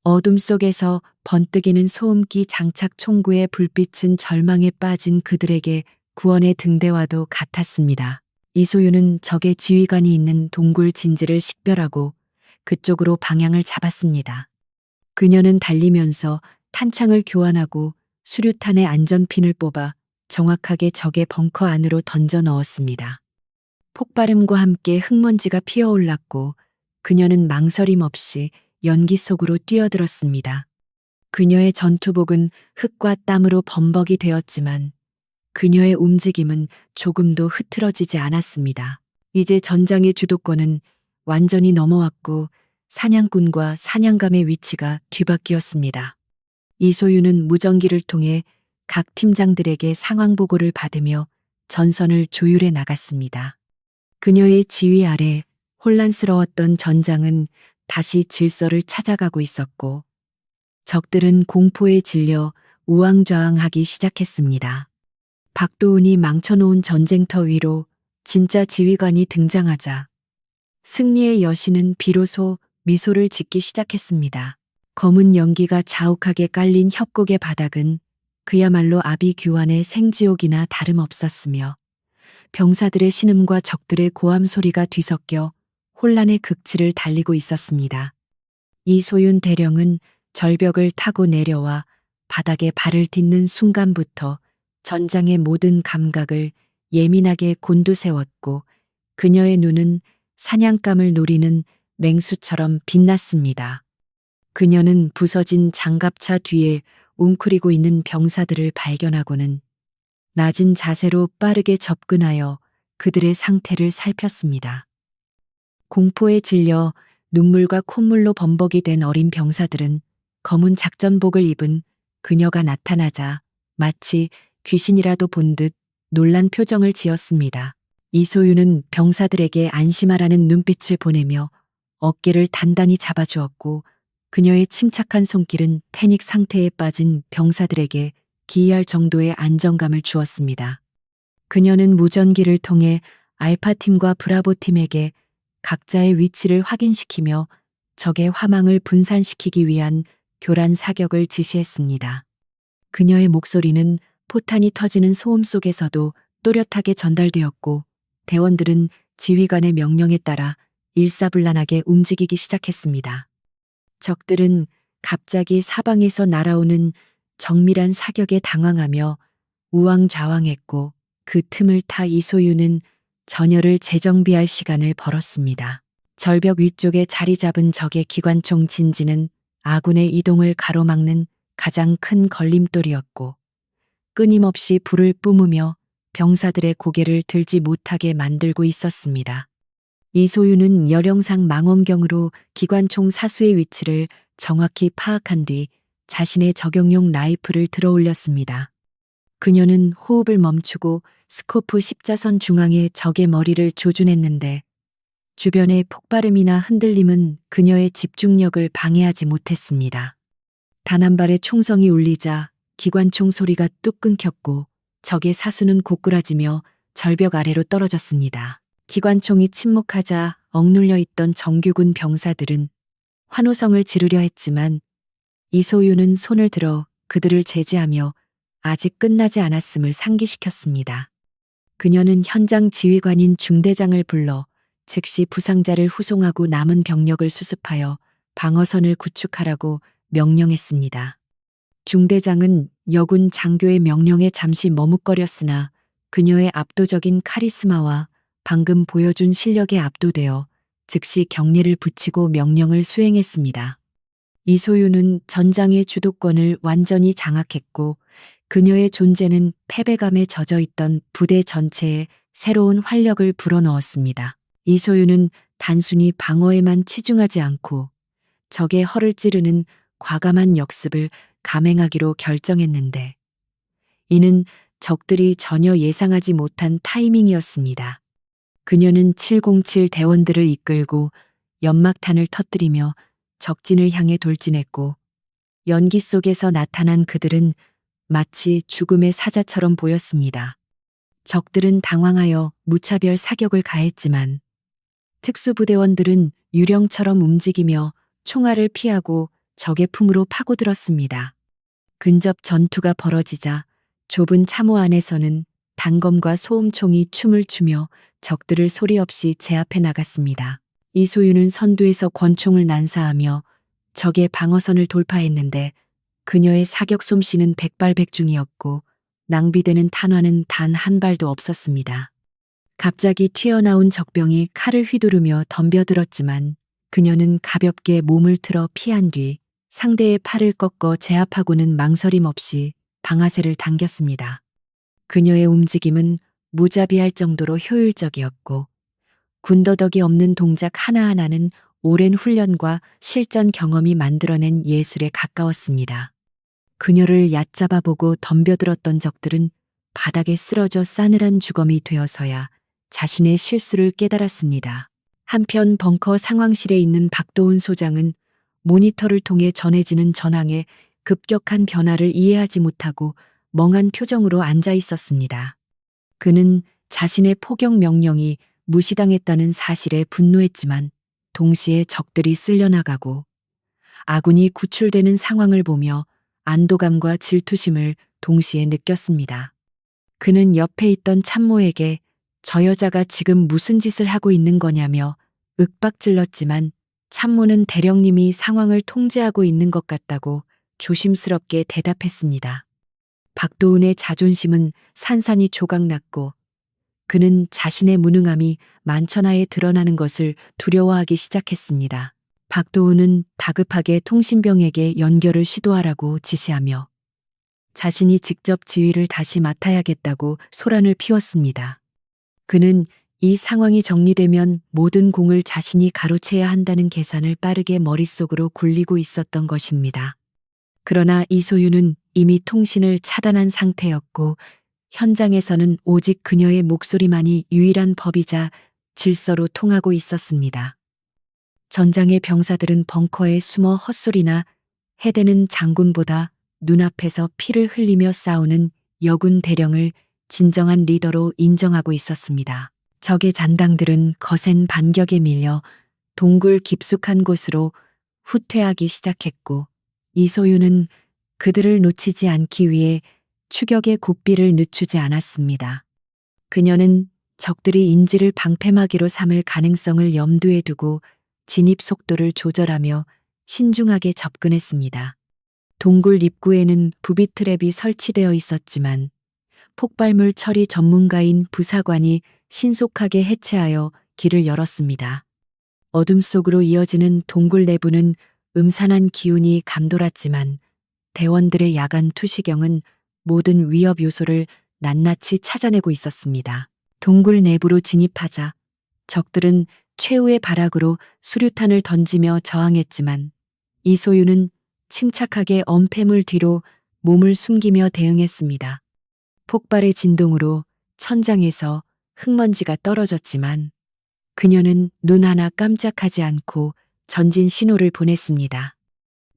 어둠 속에서 번뜩이는 소음기 장착 총구의 불빛은 절망에 빠진 그들에게 구원의 등대와도 같았습니다. 이소윤은 적의 지휘관이 있는 동굴 진지를 식별하고 그쪽으로 방향을 잡았습니다. 그녀는 달리면서 탄창을 교환하고 수류탄의 안전핀을 뽑아 정확하게 적의 벙커 안으로 던져 넣었습니다. 폭발음과 함께 흙먼지가 피어올랐고 그녀는 망설임 없이 연기 속으로 뛰어들었습니다. 그녀의 전투복은 흙과 땀으로 범벅이 되었지만 그녀의 움직임은 조금도 흐트러지지 않았습니다. 이제 전장의 주도권은 완전히 넘어왔고 사냥꾼과 사냥감의 위치가 뒤바뀌었습니다. 이소윤은 무전기를 통해 각 팀장들에게 상황 보고를 받으며 전선을 조율해 나갔습니다. 그녀의 지휘 아래 혼란스러웠던 전장은 다시 질서를 찾아가고 있었고 적들은 공포에 질려 우왕좌왕하기 시작했습니다. 박도훈이 망쳐놓은 전쟁터 위로 진짜 지휘관이 등장하자 승리의 여신은 비로소 미소를 짓기 시작했습니다. 검은 연기가 자욱하게 깔린 협곡의 바닥은 그야말로 아비규환의 생지옥이나 다름없었으며 병사들의 신음과 적들의 고함 소리가 뒤섞여 혼란의 극치를 달리고 있었습니다. 이소윤 대령은 절벽을 타고 내려와 바닥에 발을 딛는 순간부터 전장의 모든 감각을 예민하게 곤두세웠고 그녀의 눈은 사냥감을 노리는 맹수처럼 빛났습니다. 그녀는 부서진 장갑차 뒤에 웅크리고 있는 병사들을 발견하고는 낮은 자세로 빠르게 접근하여 그들의 상태를 살폈습니다. 공포에 질려 눈물과 콧물로 범벅이 된 어린 병사들은 검은 작전복을 입은 그녀가 나타나자 마치 귀신이라도 본 듯 놀란 표정을 지었습니다. 이소윤은 병사들에게 안심하라는 눈빛을 보내며 어깨를 단단히 잡아주었고 그녀의 침착한 손길은 패닉 상태에 빠진 병사들에게 기이할 정도의 안정감을 주었습니다. 그녀는 무전기를 통해 알파팀과 브라보팀에게 각자의 위치를 확인시키며 적의 화망을 분산시키기 위한 교란 사격을 지시했습니다. 그녀의 목소리는 포탄이 터지는 소음 속에서도 또렷하게 전달되었고 대원들은 지휘관의 명령에 따라 일사불란하게 움직이기 시작했습니다. 적들은 갑자기 사방에서 날아오는 정밀한 사격에 당황하며 우왕좌왕했고 그 틈을 타 이소윤은 전열을 재정비할 시간을 벌었습니다. 절벽 위쪽에 자리 잡은 적의 기관총 진지는 아군의 이동을 가로막는 가장 큰 걸림돌이었고 끊임없이 불을 뿜으며 병사들의 고개를 들지 못하게 만들고 있었습니다. 이소윤은 열영상 망원경으로 기관총 사수의 위치를 정확히 파악한 뒤 자신의 적용용 라이플을 들어 올렸습니다. 그녀는 호흡을 멈추고 스코프 십자선 중앙에 적의 머리를 조준했는데 주변의 폭발음이나 흔들림은 그녀의 집중력을 방해하지 못했습니다. 단 한 발의 총성이 울리자 기관총 소리가 뚝 끊겼고 적의 사수는 고꾸라지며 절벽 아래로 떨어졌습니다. 기관총이 침묵하자 억눌려 있던 정규군 병사들은 환호성을 지르려 했지만 이소유는 손을 들어 그들을 제지하며 아직 끝나지 않았음을 상기시켰습니다. 그녀는 현장 지휘관인 중대장을 불러 즉시 부상자를 후송하고 남은 병력을 수습하여 방어선을 구축하라고 명령했습니다. 중대장은 여군 장교의 명령에 잠시 머뭇거렸으나 그녀의 압도적인 카리스마와 방금 보여준 실력에 압도되어 즉시 경례를 붙이고 명령을 수행했습니다. 이소유는 전장의 주도권을 완전히 장악했고 그녀의 존재는 패배감에 젖어 있던 부대 전체에 새로운 활력을 불어넣었습니다. 이소유는 단순히 방어에만 치중하지 않고 적의 허를 찌르는 과감한 역습을 감행하기로 결정했는데 이는 적들이 전혀 예상하지 못한 타이밍이었습니다. 그녀는 707 대원들을 이끌고 연막탄을 터뜨리며 적진을 향해 돌진했고 연기 속에서 나타난 그들은 마치 죽음의 사자처럼 보였습니다. 적들은 당황하여 무차별 사격을 가했지만 특수부대원들은 유령처럼 움직이며 총알을 피하고 적의 품으로 파고들었습니다. 근접 전투가 벌어지자 좁은 참호 안에서는 단검과 소음총이 춤을 추며 적들을 소리 없이 제압해 나갔습니다. 이소유는 선두에서 권총을 난사하며 적의 방어선을 돌파했는데 그녀의 사격 솜씨는 백발백중이었고 낭비되는 탄환은 단 한 발도 없었습니다. 갑자기 튀어나온 적병이 칼을 휘두르며 덤벼들었지만 그녀는 가볍게 몸을 틀어 피한 뒤 상대의 팔을 꺾어 제압하고는 망설임 없이 방아쇠를 당겼습니다. 그녀의 움직임은 무자비할 정도로 효율적이었고 군더더기 없는 동작 하나하나는 오랜 훈련과 실전 경험이 만들어낸 예술에 가까웠습니다. 그녀를 얕잡아 보고 덤벼들었던 적들은 바닥에 쓰러져 싸늘한 주검이 되어서야 자신의 실수를 깨달았습니다. 한편 벙커 상황실에 있는 박도훈 소장은 모니터를 통해 전해지는 전황의 급격한 변화를 이해하지 못하고 멍한 표정으로 앉아 있었습니다. 그는 자신의 포격 명령이 무시당했다는 사실에 분노했지만 동시에 적들이 쓸려나가고 아군이 구출되는 상황을 보며 안도감과 질투심을 동시에 느꼈습니다. 그는 옆에 있던 참모에게 저 여자가 지금 무슨 짓을 하고 있는 거냐며 윽박질렀지만 참모는 대령님이 상황을 통제하고 있는 것 같다고 조심스럽게 대답했습니다. 박도훈의 자존심은 산산이 조각났고 그는 자신의 무능함이 만천하에 드러나는 것을 두려워하기 시작했습니다. 박도훈은 다급하게 통신병에게 연결을 시도하라고 지시하며 자신이 직접 지휘를 다시 맡아야겠다고 소란을 피웠습니다. 그는 이 상황이 정리되면 모든 공을 자신이 가로채야 한다는 계산을 빠르게 머릿속으로 굴리고 있었던 것입니다. 그러나 이소유는 이미 통신을 차단한 상태였고 현장에서는 오직 그녀의 목소리만이 유일한 법이자 질서로 통하고 있었습니다. 전장의 병사들은 벙커에 숨어 헛소리나 해대는 장군보다 눈앞에서 피를 흘리며 싸우는 여군 대령을 진정한 리더로 인정하고 있었습니다. 적의 잔당들은 거센 반격에 밀려 동굴 깊숙한 곳으로 후퇴하기 시작했고 이소유는 그들을 놓치지 않기 위해 추격의 고삐를 늦추지 않았습니다. 그녀는 적들이 인지를 방패막이로 삼을 가능성을 염두에 두고 진입 속도를 조절하며 신중하게 접근했습니다. 동굴 입구에는 부비 트랩이 설치되어 있었지만 폭발물 처리 전문가인 부사관이 신속하게 해체하여 길을 열었습니다. 어둠 속으로 이어지는 동굴 내부는 음산한 기운이 감돌았지만 대원들의 야간 투시경은 모든 위협 요소를 낱낱이 찾아내고 있었습니다. 동굴 내부로 진입하자 적들은 최후의 발악으로 수류탄을 던지며 저항했지만 이소유는 침착하게 엄폐물 뒤로 몸을 숨기며 대응했습니다. 폭발의 진동으로 천장에서 흙먼지가 떨어졌지만 그녀는 눈 하나 깜짝하지 않고 전진 신호를 보냈습니다.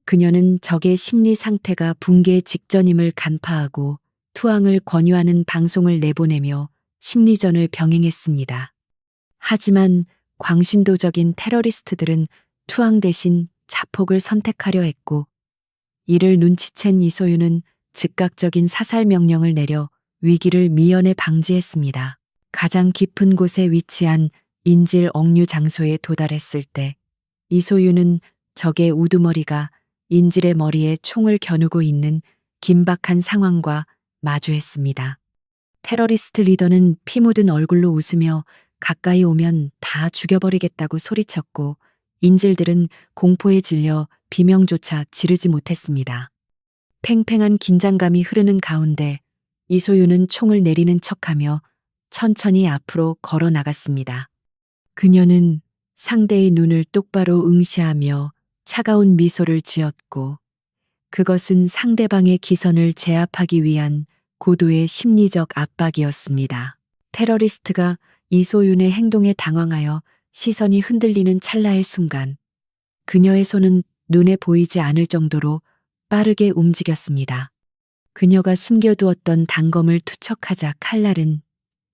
그녀는 적의 심리 상태가 붕괴 직전임을 간파하고 투항을 권유하는 방송을 내보내며 심리전을 병행했습니다. 하지만 광신도적인 테러리스트들은 투항 대신 자폭을 선택하려 했고, 이를 눈치챈 이소윤은 즉각적인 사살 명령을 내려 위기를 미연에 방지했습니다. 가장 깊은 곳에 위치한 인질 억류 장소에 도달했을 때 이소윤은 적의 우두머리가 인질의 머리에 총을 겨누고 있는 긴박한 상황과 마주했습니다. 테러리스트 리더는 피 묻은 얼굴로 웃으며 가까이 오면 다 죽여버리겠다고 소리쳤고, 인질들은 공포에 질려 비명조차 지르지 못했습니다. 팽팽한 긴장감이 흐르는 가운데 이소윤은 총을 내리는 척하며 천천히 앞으로 걸어 나갔습니다. 그녀는 상대의 눈을 똑바로 응시하며 차가운 미소를 지었고, 그것은 상대방의 기선을 제압하기 위한 고도의 심리적 압박이었습니다. 테러리스트가 이소윤의 행동에 당황하여 시선이 흔들리는 찰나의 순간, 그녀의 손은 눈에 보이지 않을 정도로 빠르게 움직였습니다. 그녀가 숨겨두었던 단검을 투척하자 칼날은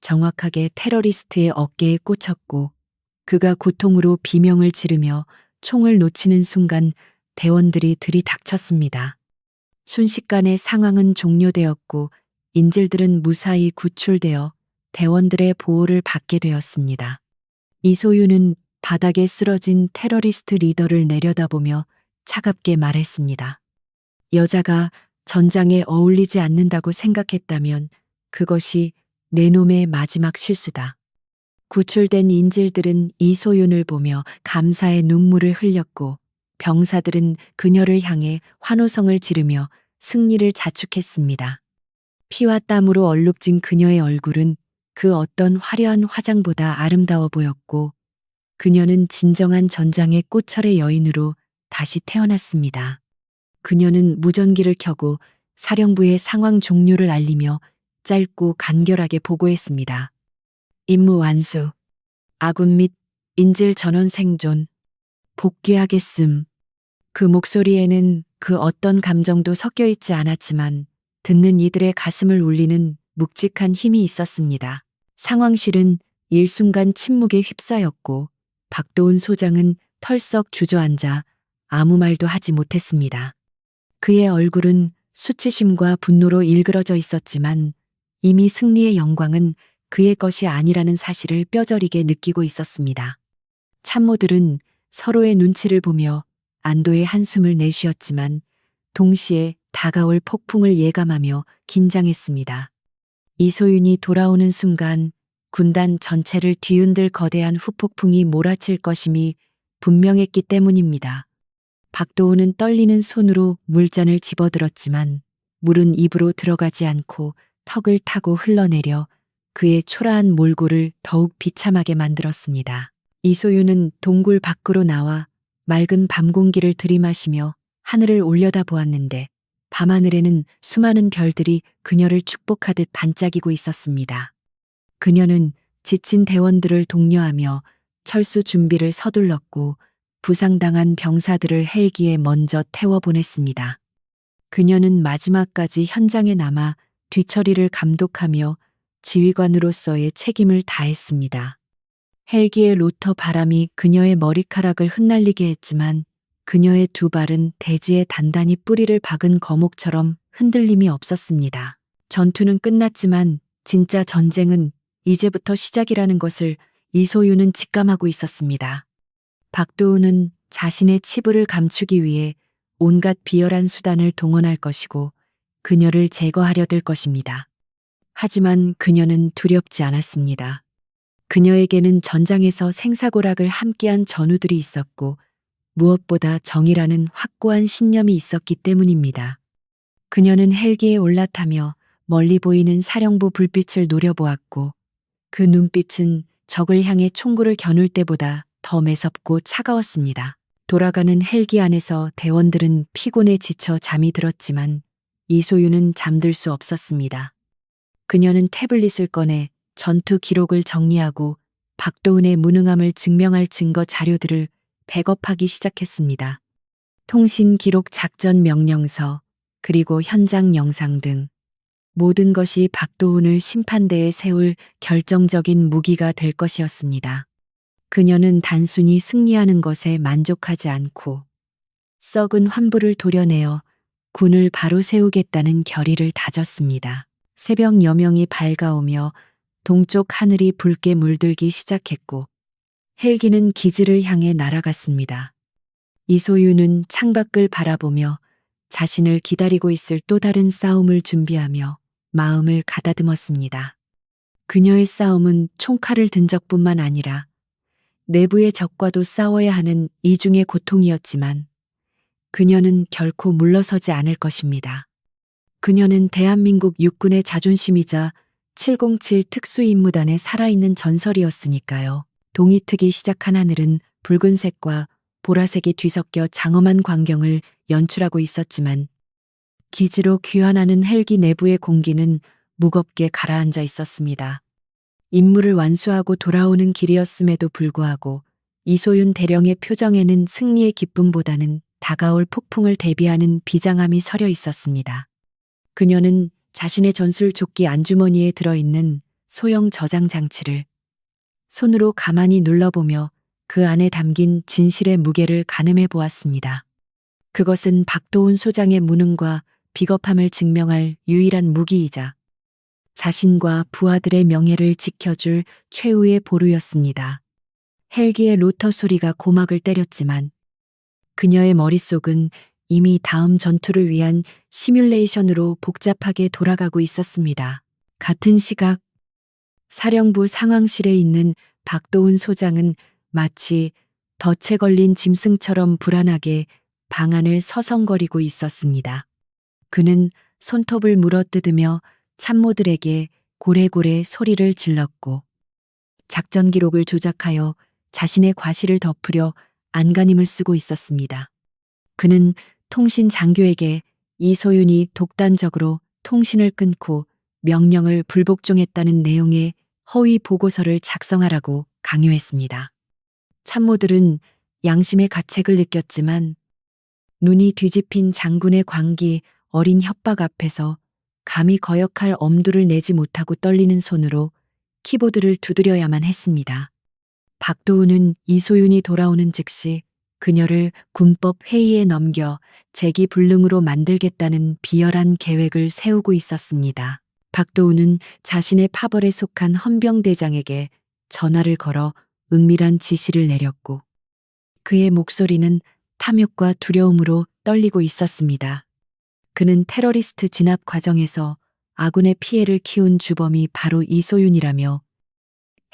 정확하게 테러리스트의 어깨에 꽂혔고, 그가 고통으로 비명을 지르며 총을 놓치는 순간 대원들이 들이닥쳤습니다. 순식간에 상황은 종료되었고, 인질들은 무사히 구출되어 대원들의 보호를 받게 되었습니다. 이소윤은 바닥에 쓰러진 테러리스트 리더를 내려다보며 차갑게 말했습니다. 여자가 전장에 어울리지 않는다고 생각했다면 그것이 내 놈의 마지막 실수다. 구출된 인질들은 이소윤을 보며 감사의 눈물을 흘렸고, 병사들은 그녀를 향해 환호성을 지르며 승리를 자축했습니다. 피와 땀으로 얼룩진 그녀의 얼굴은 그 어떤 화려한 화장보다 아름다워 보였고, 그녀는 진정한 전장의 꽃철의 여인으로 다시 태어났습니다. 그녀는 무전기를 켜고 사령부의 상황 종료를 알리며 짧고 간결하게 보고했습니다. 임무 완수. 아군 및 인질 전원 생존. 복귀하겠음. 그 목소리에는 그 어떤 감정도 섞여 있지 않았지만 듣는 이들의 가슴을 울리는 묵직한 힘이 있었습니다. 상황실은 일순간 침묵에 휩싸였고, 박도훈 소장은 털썩 주저앉아 아무 말도 하지 못했습니다. 그의 얼굴은 수치심과 분노로 일그러져 있었지만 이미 승리의 영광은 그의 것이 아니라는 사실을 뼈저리게 느끼고 있었습니다. 참모들은 서로의 눈치를 보며 안도의 한숨을 내쉬었지만 동시에 다가올 폭풍을 예감하며 긴장했습니다. 이소윤이 돌아오는 순간 군단 전체를 뒤흔들 거대한 후폭풍이 몰아칠 것임이 분명했기 때문입니다. 박도훈은 떨리는 손으로 물잔을 집어들었지만 물은 입으로 들어가지 않고 턱을 타고 흘러내려 그의 초라한 몰골을 더욱 비참하게 만들었습니다. 이소윤은 동굴 밖으로 나와 맑은 밤 공기를 들이마시며 하늘을 올려다보았는데 밤하늘에는 수많은 별들이 그녀를 축복하듯 반짝이고 있었습니다. 그녀는 지친 대원들을 독려하며 철수 준비를 서둘렀고 부상당한 병사들을 헬기에 먼저 태워보냈습니다. 그녀는 마지막까지 현장에 남아 뒤처리를 감독하며 지휘관으로서의 책임을 다했습니다. 헬기의 로터 바람이 그녀의 머리카락을 흩날리게 했지만 그녀의 두 발은 대지에 단단히 뿌리를 박은 거목처럼 흔들림이 없었습니다. 전투는 끝났지만 진짜 전쟁은 이제부터 시작이라는 것을 이소윤은 직감하고 있었습니다. 박도훈은 자신의 치부를 감추기 위해 온갖 비열한 수단을 동원할 것이고 그녀를 제거하려 들 것입니다. 하지만 그녀는 두렵지 않았습니다. 그녀에게는 전장에서 생사고락을 함께한 전우들이 있었고 무엇보다 정의라는 확고한 신념이 있었기 때문입니다. 그녀는 헬기에 올라타며 멀리 보이는 사령부 불빛을 노려보았고 그 눈빛은 적을 향해 총구를 겨눌 때보다 더 매섭고 차가웠습니다. 돌아가는 헬기 안에서 대원들은 피곤에 지쳐 잠이 들었지만 이소윤은 잠들 수 없었습니다. 그녀는 태블릿을 꺼내 전투 기록을 정리하고 박도은의 무능함을 증명할 증거 자료들을 백업하기 시작했습니다. 통신 기록, 작전 명령서, 그리고 현장 영상 등 모든 것이 박도훈을 심판대에 세울 결정적인 무기가 될 것이었습니다. 그녀는 단순히 승리하는 것에 만족하지 않고 썩은 환부를 도려내어 군을 바로 세우겠다는 결의를 다졌습니다. 새벽 여명이 밝아오며 동쪽 하늘이 붉게 물들기 시작했고 헬기는 기지를 향해 날아갔습니다. 이소윤은 창밖을 바라보며 자신을 기다리고 있을 또 다른 싸움을 준비하며 마음을 가다듬었습니다. 그녀의 싸움은 총칼을 든 적뿐만 아니라 내부의 적과도 싸워야 하는 이중의 고통이었지만 그녀는 결코 물러서지 않을 것입니다. 그녀는 대한민국 육군의 자존심이자 707 특수임무단의 살아있는 전설이었으니까요. 동이 트기 시작한 하늘은 붉은색과 보라색이 뒤섞여 장엄한 광경을 연출하고 있었지만 기지로 귀환하는 헬기 내부의 공기는 무겁게 가라앉아 있었습니다. 임무를 완수하고 돌아오는 길이었음에도 불구하고 이소윤 대령의 표정에는 승리의 기쁨보다는 다가올 폭풍을 대비하는 비장함이 서려 있었습니다. 그녀는 자신의 전술 조끼 안주머니에 들어있는 소형 저장 장치를 손으로 가만히 눌러보며 그 안에 담긴 진실의 무게를 가늠해 보았습니다. 그것은 박도훈 소장의 무능과 비겁함을 증명할 유일한 무기이자 자신과 부하들의 명예를 지켜줄 최후의 보루였습니다. 헬기의 로터 소리가 고막을 때렸지만 그녀의 머릿속은 이미 다음 전투를 위한 시뮬레이션으로 복잡하게 돌아가고 있었습니다. 같은 시각 사령부 상황실에 있는 박도훈 소장은 마치 덫에 걸린 짐승처럼 불안하게 방 안을 서성거리고 있었습니다. 그는 손톱을 물어뜯으며 참모들에게 고래고래 소리를 질렀고 작전 기록을 조작하여 자신의 과실을 덮으려 안간힘을 쓰고 있었습니다. 그는 통신 장교에게 이소윤이 독단적으로 통신을 끊고 명령을 불복종했다는 내용의 허위 보고서를 작성하라고 강요했습니다. 참모들은 양심의 가책을 느꼈지만 눈이 뒤집힌 장군의 광기 어린 협박 앞에서 감히 거역할 엄두를 내지 못하고 떨리는 손으로 키보드를 두드려야만 했습니다. 박도훈은 이소윤이 돌아오는 즉시 그녀를 군법 회의에 넘겨 재기불능으로 만들겠다는 비열한 계획을 세우고 있었습니다. 박도훈은 자신의 파벌에 속한 헌병대장에게 전화를 걸어 은밀한 지시를 내렸고 그의 목소리는 탐욕과 두려움으로 떨리고 있었습니다. 그는 테러리스트 진압 과정에서 아군의 피해를 키운 주범이 바로 이소윤이라며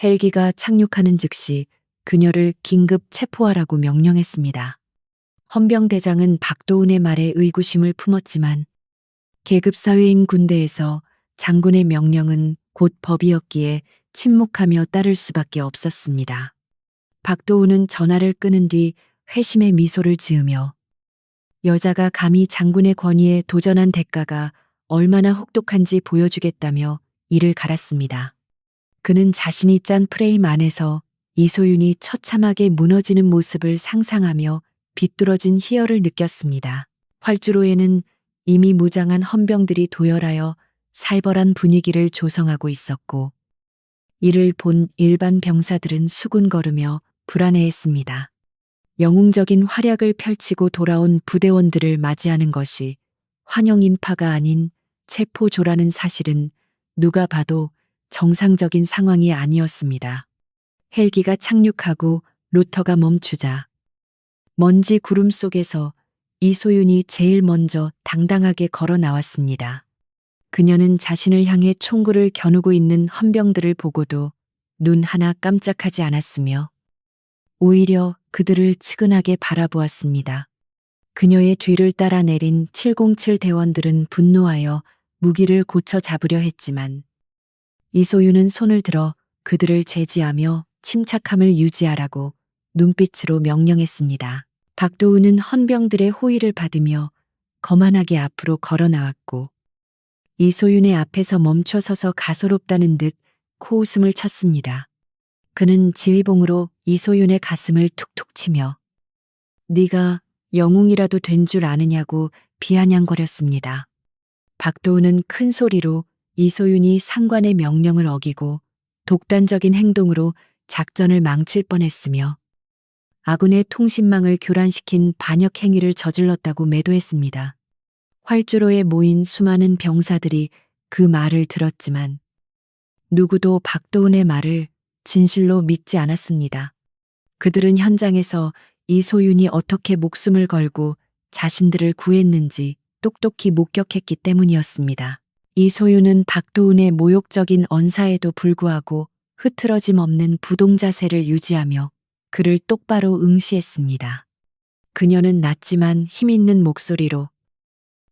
헬기가 착륙하는 즉시 그녀를 긴급 체포하라고 명령했습니다. 헌병대장은 박도훈의 말에 의구심을 품었지만 계급사회인 군대에서 장군의 명령은 곧 법이었기에 침묵하며 따를 수밖에 없었습니다. 박도훈은 전화를 끊은 뒤 회심의 미소를 지으며 여자가 감히 장군의 권위에 도전한 대가가 얼마나 혹독한지 보여주겠다며 이를 갈았습니다. 그는 자신이 짠 프레임 안에서 이소윤이 처참하게 무너지는 모습을 상상하며 비뚤어진 희열을 느꼈습니다. 활주로에는 이미 무장한 헌병들이 도열하여 살벌한 분위기를 조성하고 있었고 이를 본 일반 병사들은 수군거리며 불안해했습니다. 영웅적인 활약을 펼치고 돌아온 부대원들을 맞이하는 것이 환영 인파가 아닌 체포조라는 사실은 누가 봐도 정상적인 상황이 아니었습니다. 헬기가 착륙하고 로터가 멈추자 먼지 구름 속에서 이소윤이 제일 먼저 당당하게 걸어 나왔습니다. 그녀는 자신을 향해 총구를 겨누고 있는 헌병들을 보고도 눈 하나 깜짝하지 않았으며 오히려 그들을 측은하게 바라보았습니다. 그녀의 뒤를 따라 내린 707 대원들은 분노하여 무기를 고쳐 잡으려 했지만 이소윤은 손을 들어 그들을 제지하며 침착함을 유지하라고 눈빛으로 명령했습니다. 박도훈은 헌병들의 호의를 받으며 거만하게 앞으로 걸어 나왔고 이소윤의 앞에서 멈춰서서 가소롭다는 듯 코웃음을 쳤습니다. 그는 지휘봉으로 이소윤의 가슴을 툭툭 치며 네가 영웅이라도 된 줄 아느냐고 비아냥거렸습니다. 박도훈은 큰 소리로 이소윤이 상관의 명령을 어기고 독단적인 행동으로 작전을 망칠 뻔했으며 아군의 통신망을 교란시킨 반역 행위를 저질렀다고 매도했습니다. 활주로에 모인 수많은 병사들이 그 말을 들었지만 누구도 박도훈의 말을 진실로 믿지 않았습니다. 그들은 현장에서 이소윤이 어떻게 목숨을 걸고 자신들을 구했는지 똑똑히 목격했기 때문이었습니다. 이소윤은 박도훈의 모욕적인 언사에도 불구하고 흐트러짐 없는 부동 자세를 유지하며 그를 똑바로 응시했습니다. 그녀는 낮지만 힘있는 목소리로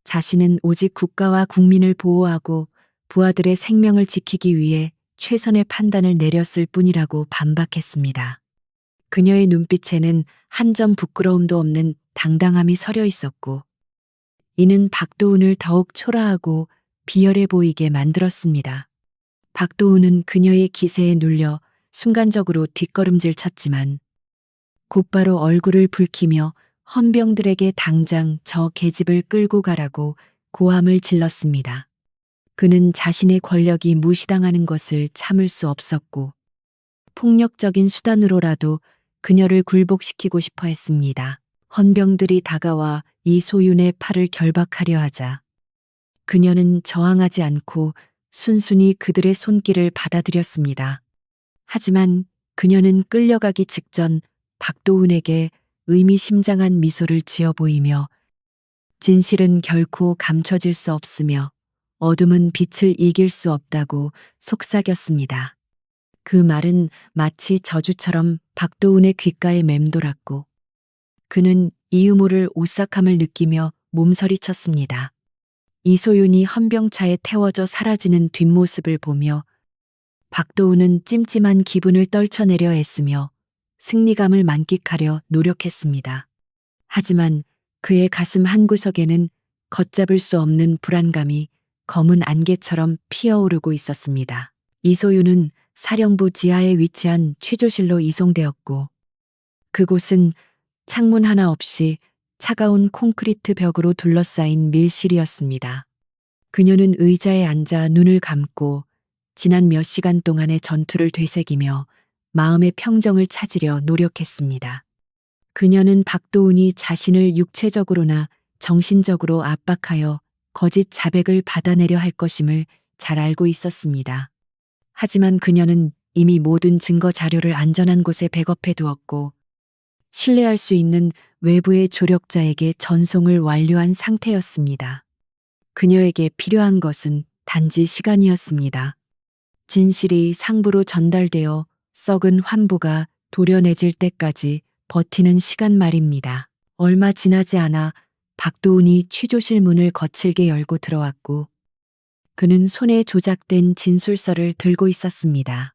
자신은 오직 국가와 국민을 보호하고 부하들의 생명을 지키기 위해 최선의 판단을 내렸을 뿐이라고 반박했습니다. 그녀의 눈빛에는 한 점 부끄러움도 없는 당당함이 서려 있었고 이는 박도훈을 더욱 초라하고 비열해 보이게 만들었습니다. 박도훈은 그녀의 기세에 눌려 순간적으로 뒷걸음질 쳤지만 곧바로 얼굴을 붉히며 헌병들에게 당장 저 계집을 끌고 가라고 고함을 질렀습니다. 그는 자신의 권력이 무시당하는 것을 참을 수 없었고 폭력적인 수단으로라도 그녀를 굴복시키고 싶어 했습니다. 헌병들이 다가와 이소윤의 팔을 결박하려 하자 그녀는 저항하지 않고 순순히 그들의 손길을 받아들였습니다. 하지만 그녀는 끌려가기 직전 박도훈에게 의미심장한 미소를 지어 보이며 진실은 결코 감춰질 수 없으며 어둠은 빛을 이길 수 없다고 속삭였습니다. 그 말은 마치 저주처럼 박도훈의 귓가에 맴돌았고 그는 이유 모를 오싹함을 느끼며 몸서리쳤습니다. 이소윤이 헌병차에 태워져 사라지는 뒷모습을 보며 박도훈은 찜찜한 기분을 떨쳐내려 애쓰며 승리감을 만끽하려 노력했습니다. 하지만 그의 가슴 한구석에는 걷잡을 수 없는 불안감이 검은 안개처럼 피어오르고 있었습니다. 이소윤은 사령부 지하에 위치한 취조실로 이송되었고 그곳은 창문 하나 없이 차가운 콘크리트 벽으로 둘러싸인 밀실이었습니다. 그녀는 의자에 앉아 눈을 감고 지난 몇 시간 동안의 전투를 되새기며 마음의 평정을 찾으려 노력했습니다. 그녀는 박도훈이 자신을 육체적으로나 정신적으로 압박하여 거짓 자백을 받아내려 할 것임을 잘 알고 있었습니다. 하지만 그녀는 이미 모든 증거 자료를 안전한 곳에 백업해 두었고 신뢰할 수 있는 외부의 조력자에게 전송을 완료한 상태였습니다. 그녀에게 필요한 것은 단지 시간이었습니다. 진실이 상부로 전달되어 썩은 환부가 도려내질 때까지 버티는 시간 말입니다. 얼마 지나지 않아 박도훈이 취조실 문을 거칠게 열고 들어왔고 그는 손에 조작된 진술서를 들고 있었습니다.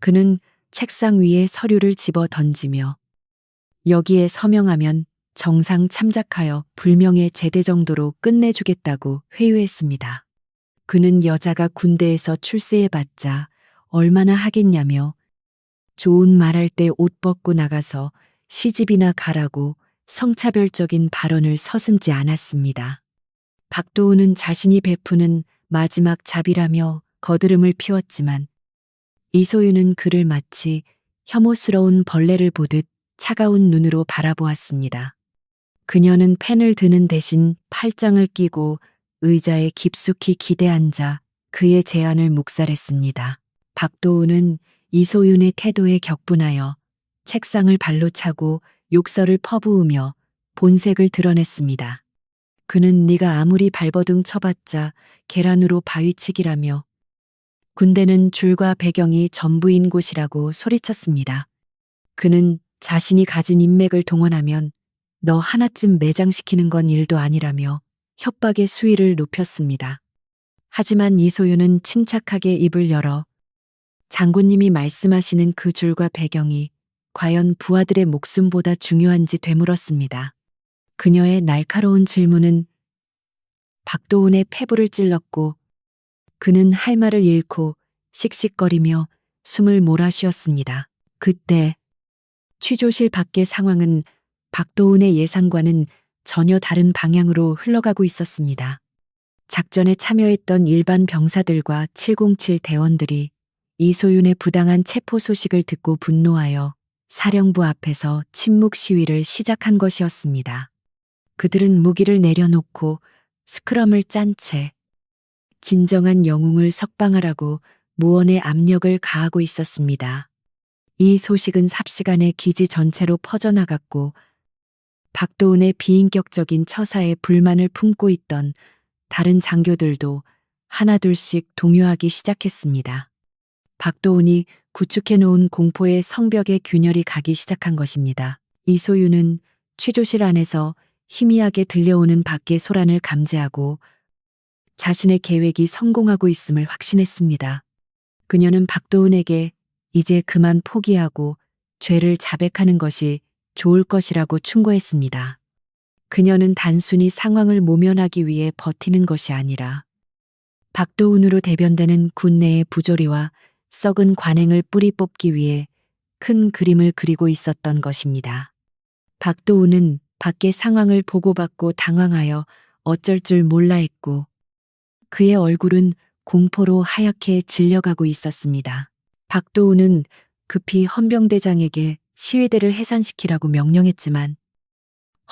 그는 책상 위에 서류를 집어 던지며 여기에 서명하면 정상 참작하여 불명예 제대 정도로 끝내주겠다고 회유했습니다. 그는 여자가 군대에서 출세해봤자 얼마나 하겠냐며 좋은 말할 때 옷 벗고 나가서 시집이나 가라고 성차별적인 발언을 서슴지 않았습니다. 박도훈은 자신이 베푸는 마지막 자비라며 거드름을 피웠지만 이소윤은 그를 마치 혐오스러운 벌레를 보듯 차가운 눈으로 바라보았습니다. 그녀는 펜을 드는 대신 팔짱을 끼고 의자에 깊숙이 기대앉아 그의 제안을 묵살했습니다. 박도훈은 이소윤의 태도에 격분하여 책상을 발로 차고 욕설을 퍼부으며 본색을 드러냈습니다. 그는 네가 아무리 발버둥 쳐봤자 계란으로 바위치기라며 군대는 줄과 배경이 전부인 곳이라고 소리쳤습니다. 그는 자신이 가진 인맥을 동원하면 너 하나쯤 매장시키는 건 일도 아니라며 협박의 수위를 높였습니다. 하지만 이소윤은 침착하게 입을 열어 장군님이 말씀하시는 그 줄과 배경이 과연 부하들의 목숨보다 중요한지 되물었습니다. 그녀의 날카로운 질문은 박도훈의 폐부를 찔렀고 그는 할 말을 잃고 씩씩거리며 숨을 몰아쉬었습니다. 그때 취조실 밖의 상황은 박도훈의 예상과는 전혀 다른 방향으로 흘러가고 있었습니다. 작전에 참여했던 일반 병사들과 707 대원들이 이소윤의 부당한 체포 소식을 듣고 분노하여 사령부 앞에서 침묵 시위를 시작한 것이었습니다. 그들은 무기를 내려놓고 스크럼을 짠 채 진정한 영웅을 석방하라고 무언의 압력을 가하고 있었습니다. 이 소식은 삽시간에 기지 전체로 퍼져나갔고 박도훈의 비인격적인 처사에 불만을 품고 있던 다른 장교들도 하나둘씩 동요하기 시작했습니다. 박도훈이 구축해 놓은 공포의 성벽에 균열이 가기 시작한 것입니다. 이소윤은 취조실 안에서 희미하게 들려오는 밖의 소란을 감지하고 자신의 계획이 성공하고 있음을 확신했습니다. 그녀는 박도훈에게 이제 그만 포기하고 죄를 자백하는 것이 좋을 것이라고 충고했습니다. 그녀는 단순히 상황을 모면하기 위해 버티는 것이 아니라 박도훈으로 대변되는 군내의 부조리와 썩은 관행을 뿌리 뽑기 위해 큰 그림을 그리고 있었던 것입니다. 박도훈은 밖의 상황을 보고받고 당황하여 어쩔 줄 몰라 했고 그의 얼굴은 공포로 하얗게 질려가고 있었습니다. 박도훈은 급히 헌병대장에게 시위대를 해산시키라고 명령했지만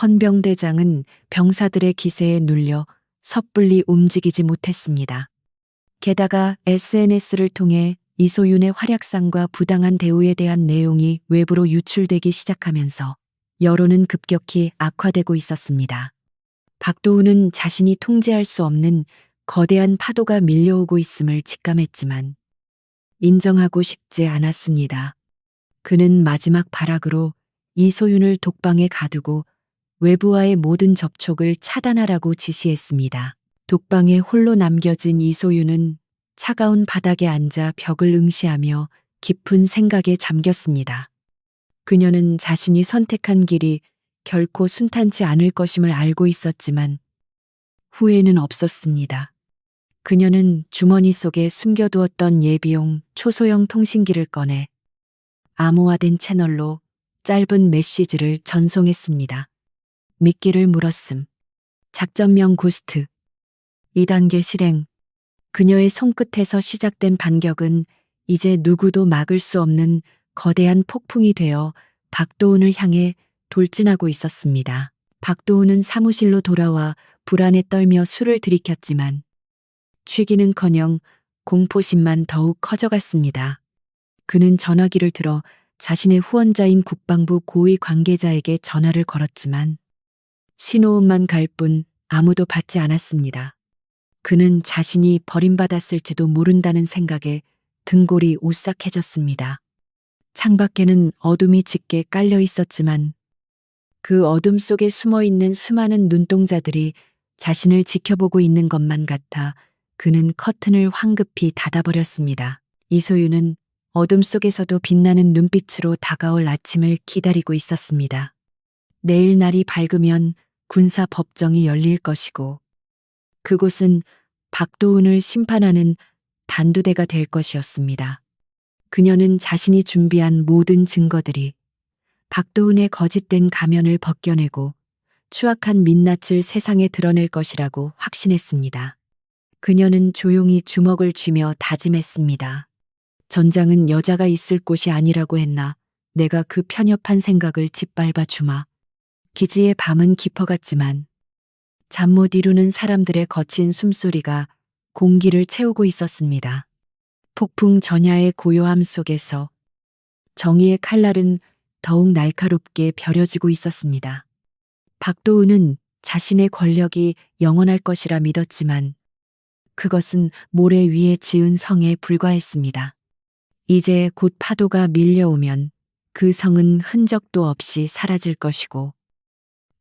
헌병대장은 병사들의 기세에 눌려 섣불리 움직이지 못했습니다. 게다가 SNS를 통해 이소윤의 활약상과 부당한 대우에 대한 내용이 외부로 유출되기 시작하면서 여론은 급격히 악화되고 있었습니다. 박도훈은 자신이 통제할 수 없는 거대한 파도가 밀려오고 있음을 직감했지만 인정하고 싶지 않았습니다. 그는 마지막 발악으로 이소윤을 독방에 가두고 외부와의 모든 접촉을 차단하라고 지시했습니다. 독방에 홀로 남겨진 이소윤은 차가운 바닥에 앉아 벽을 응시하며 깊은 생각에 잠겼습니다. 그녀는 자신이 선택한 길이 결코 순탄치 않을 것임을 알고 있었지만 후회는 없었습니다. 그녀는 주머니 속에 숨겨두었던 예비용 초소형 통신기를 꺼내 암호화된 채널로 짧은 메시지를 전송했습니다. 미끼를 물었음. 작전명 고스트. 2단계 실행. 그녀의 손끝에서 시작된 반격은 이제 누구도 막을 수 없는 거대한 폭풍이 되어 박도훈을 향해 돌진하고 있었습니다. 박도훈은 사무실로 돌아와 불안에 떨며 술을 들이켰지만 취기는커녕 공포심만 더욱 커져갔습니다. 그는 전화기를 들어 자신의 후원자인 국방부 고위 관계자에게 전화를 걸었지만 신호음만 갈 뿐 아무도 받지 않았습니다. 그는 자신이 버림받았을지도 모른다는 생각에 등골이 오싹해졌습니다. 창밖에는 어둠이 짙게 깔려 있었지만 그 어둠 속에 숨어 있는 수많은 눈동자들이 자신을 지켜보고 있는 것만 같아 그는 커튼을 황급히 닫아버렸습니다. 이소윤은 어둠 속에서도 빛나는 눈빛으로 다가올 아침을 기다리고 있었습니다. 내일 날이 밝으면 군사 법정이 열릴 것이고 그곳은 박도훈을 심판하는 단두대가 될 것이었습니다. 그녀는 자신이 준비한 모든 증거들이 박도훈의 거짓된 가면을 벗겨내고 추악한 민낯을 세상에 드러낼 것이라고 확신했습니다. 그녀는 조용히 주먹을 쥐며 다짐했습니다. 전장은 여자가 있을 곳이 아니라고 했나 내가 그 편협한 생각을 짓밟아 주마. 기지의 밤은 깊어갔지만 잠 못 이루는 사람들의 거친 숨소리가 공기를 채우고 있었습니다. 폭풍 전야의 고요함 속에서 정의의 칼날은 더욱 날카롭게 벼려지고 있었습니다. 박도훈은 자신의 권력이 영원할 것이라 믿었지만 그것은 모래 위에 지은 성에 불과했습니다. 이제 곧 파도가 밀려오면 그 성은 흔적도 없이 사라질 것이고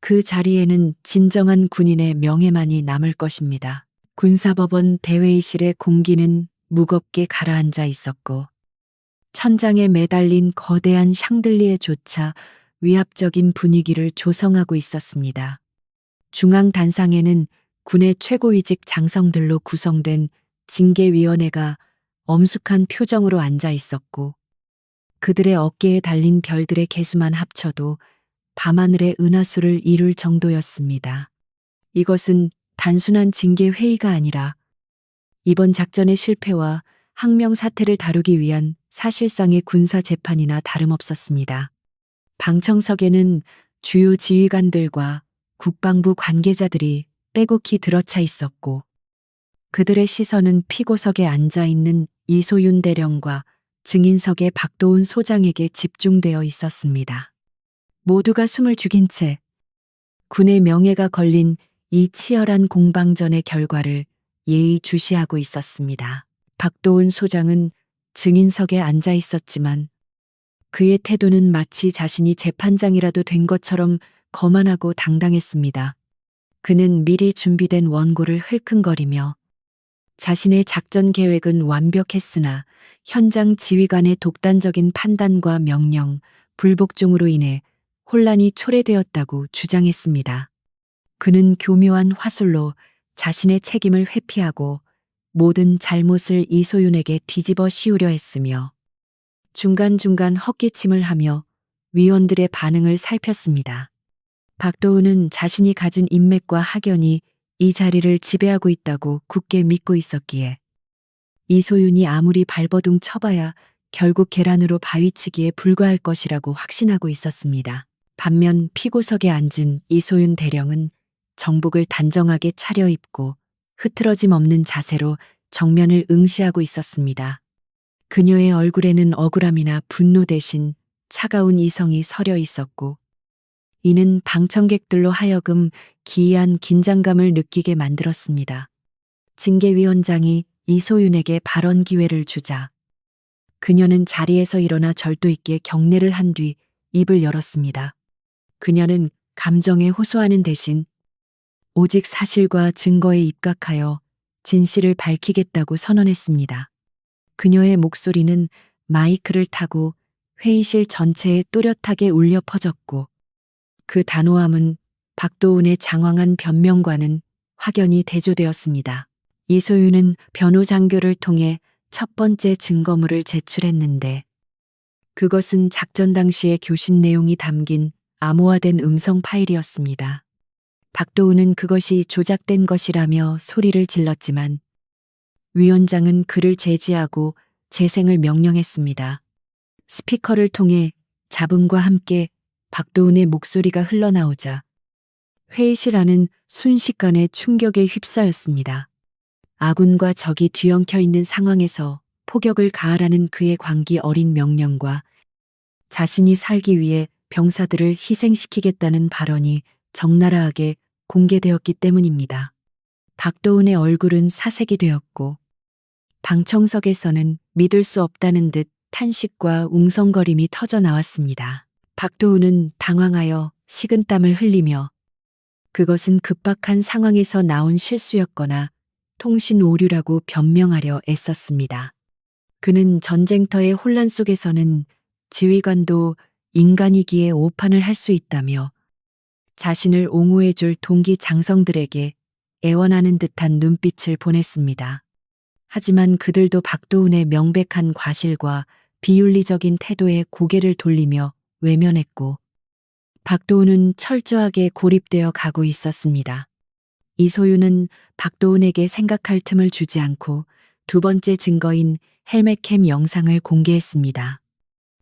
그 자리에는 진정한 군인의 명예만이 남을 것입니다. 군사법원 대회의실의 공기는 무겁게 가라앉아 있었고 천장에 매달린 거대한 샹들리에조차 위압적인 분위기를 조성하고 있었습니다. 중앙 단상에는 군의 최고위직 장성들로 구성된 징계위원회가 엄숙한 표정으로 앉아 있었고 그들의 어깨에 달린 별들의 개수만 합쳐도 밤하늘의 은하수를 이룰 정도였습니다. 이것은 단순한 징계 회의가 아니라 이번 작전의 실패와 항명 사태를 다루기 위한 사실상의 군사 재판이나 다름없었습니다. 방청석에는 주요 지휘관들과 국방부 관계자들이 빼곡히 들어차 있었고 그들의 시선은 피고석에 앉아 있는 이소윤 대령과 증인석의 박도훈 소장에게 집중되어 있었습니다. 모두가 숨을 죽인 채 군의 명예가 걸린 이 치열한 공방전의 결과를 예의주시하고 있었습니다. 박도훈 소장은 증인석에 앉아 있었지만 그의 태도는 마치 자신이 재판장이라도 된 것처럼 거만하고 당당했습니다. 그는 미리 준비된 원고를 흘큰거리며 자신의 작전 계획은 완벽했으나 현장 지휘관의 독단적인 판단과 명령, 불복종으로 인해 혼란이 초래되었다고 주장했습니다. 그는 교묘한 화술로 자신의 책임을 회피하고 모든 잘못을 이소윤에게 뒤집어 씌우려 했으며 중간중간 헛기침을 하며 위원들의 반응을 살폈습니다. 박도훈은 자신이 가진 인맥과 학연이 이 자리를 지배하고 있다고 굳게 믿고 있었기에 이소윤이 아무리 발버둥 쳐봐야 결국 계란으로 바위치기에 불과할 것이라고 확신하고 있었습니다. 반면 피고석에 앉은 이소윤 대령은 정복을 단정하게 차려입고 흐트러짐 없는 자세로 정면을 응시하고 있었습니다. 그녀의 얼굴에는 억울함이나 분노 대신 차가운 이성이 서려 있었고 이는 방청객들로 하여금 기이한 긴장감을 느끼게 만들었습니다. 징계위원장이 이소윤에게 발언 기회를 주자 그녀는 자리에서 일어나 절도 있게 경례를 한 뒤 입을 열었습니다. 그녀는 감정에 호소하는 대신 오직 사실과 증거에 입각하여 진실을 밝히겠다고 선언했습니다. 그녀의 목소리는 마이크를 타고 회의실 전체에 또렷하게 울려 퍼졌고 그 단호함은 박도훈의 장황한 변명과는 확연히 대조되었습니다. 이소윤은 변호 장교를 통해 첫 번째 증거물을 제출했는데 그것은 작전 당시의 교신 내용이 담긴 암호화된 음성 파일이었습니다. 박도훈은 그것이 조작된 것이라며 소리를 질렀지만 위원장은 그를 제지하고 재생을 명령했습니다. 스피커를 통해 잡음과 함께 박도훈의 목소리가 흘러나오자 회의실 안은 순식간에 충격에 휩싸였습니다. 아군과 적이 뒤엉켜 있는 상황에서 폭격을 가하라는 그의 광기 어린 명령과 자신이 살기 위해 병사들을 희생시키겠다는 발언이 적나라하게 공개되었기 때문입니다. 박도훈의 얼굴은 사색이 되었고 방청석에서는 믿을 수 없다는 듯 탄식과 웅성거림이 터져 나왔습니다. 박도훈은 당황하여 식은땀을 흘리며 그것은 급박한 상황에서 나온 실수였거나 통신 오류라고 변명하려 애썼습니다. 그는 전쟁터의 혼란 속에서는 지휘관도 인간이기에 오판을 할 수 있다며 자신을 옹호해줄 동기 장성들에게 애원하는 듯한 눈빛을 보냈습니다. 하지만 그들도 박도훈의 명백한 과실과 비윤리적인 태도에 고개를 돌리며 외면했고 박도훈은 철저하게 고립되어 가고 있었습니다. 이소윤은 박도훈에게 생각할 틈을 주지 않고 두 번째 증거인 헬멧캠 영상을 공개했습니다.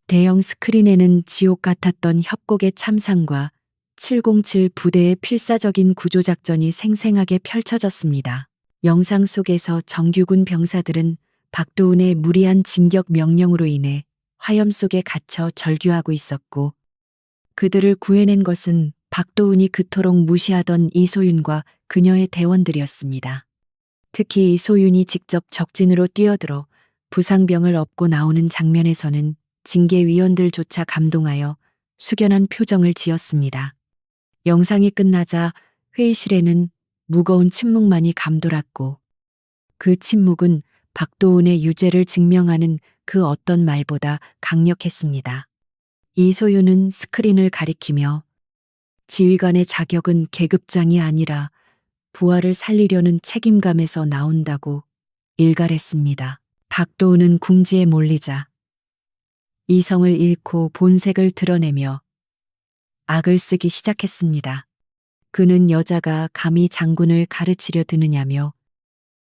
대형 스크린에는 지옥 같았던 협곡의 참상과 707 부대의 필사적인 구조작전이 생생하게 펼쳐졌습니다. 영상 속에서 정규군 병사들은 박도훈의 무리한 진격 명령으로 인해 화염 속에 갇혀 절규하고 있었고 그들을 구해낸 것은 박도훈이 그토록 무시하던 이소윤과 그녀의 대원들이었습니다. 특히 이소윤이 직접 적진으로 뛰어들어 부상병을 업고 나오는 장면에서는 징계위원들조차 감동하여 숙연한 표정을 지었습니다. 영상이 끝나자 회의실에는 무거운 침묵만이 감돌았고 그 침묵은 박도훈의 유죄를 증명하는 그 어떤 말보다 강력했습니다. 이소윤은 스크린을 가리키며 지휘관의 자격은 계급장이 아니라 부하를 살리려는 책임감에서 나온다고 일갈했습니다. 박도우는 궁지에 몰리자 이성을 잃고 본색을 드러내며 악을 쓰기 시작했습니다. 그는 여자가 감히 장군을 가르치려 드느냐며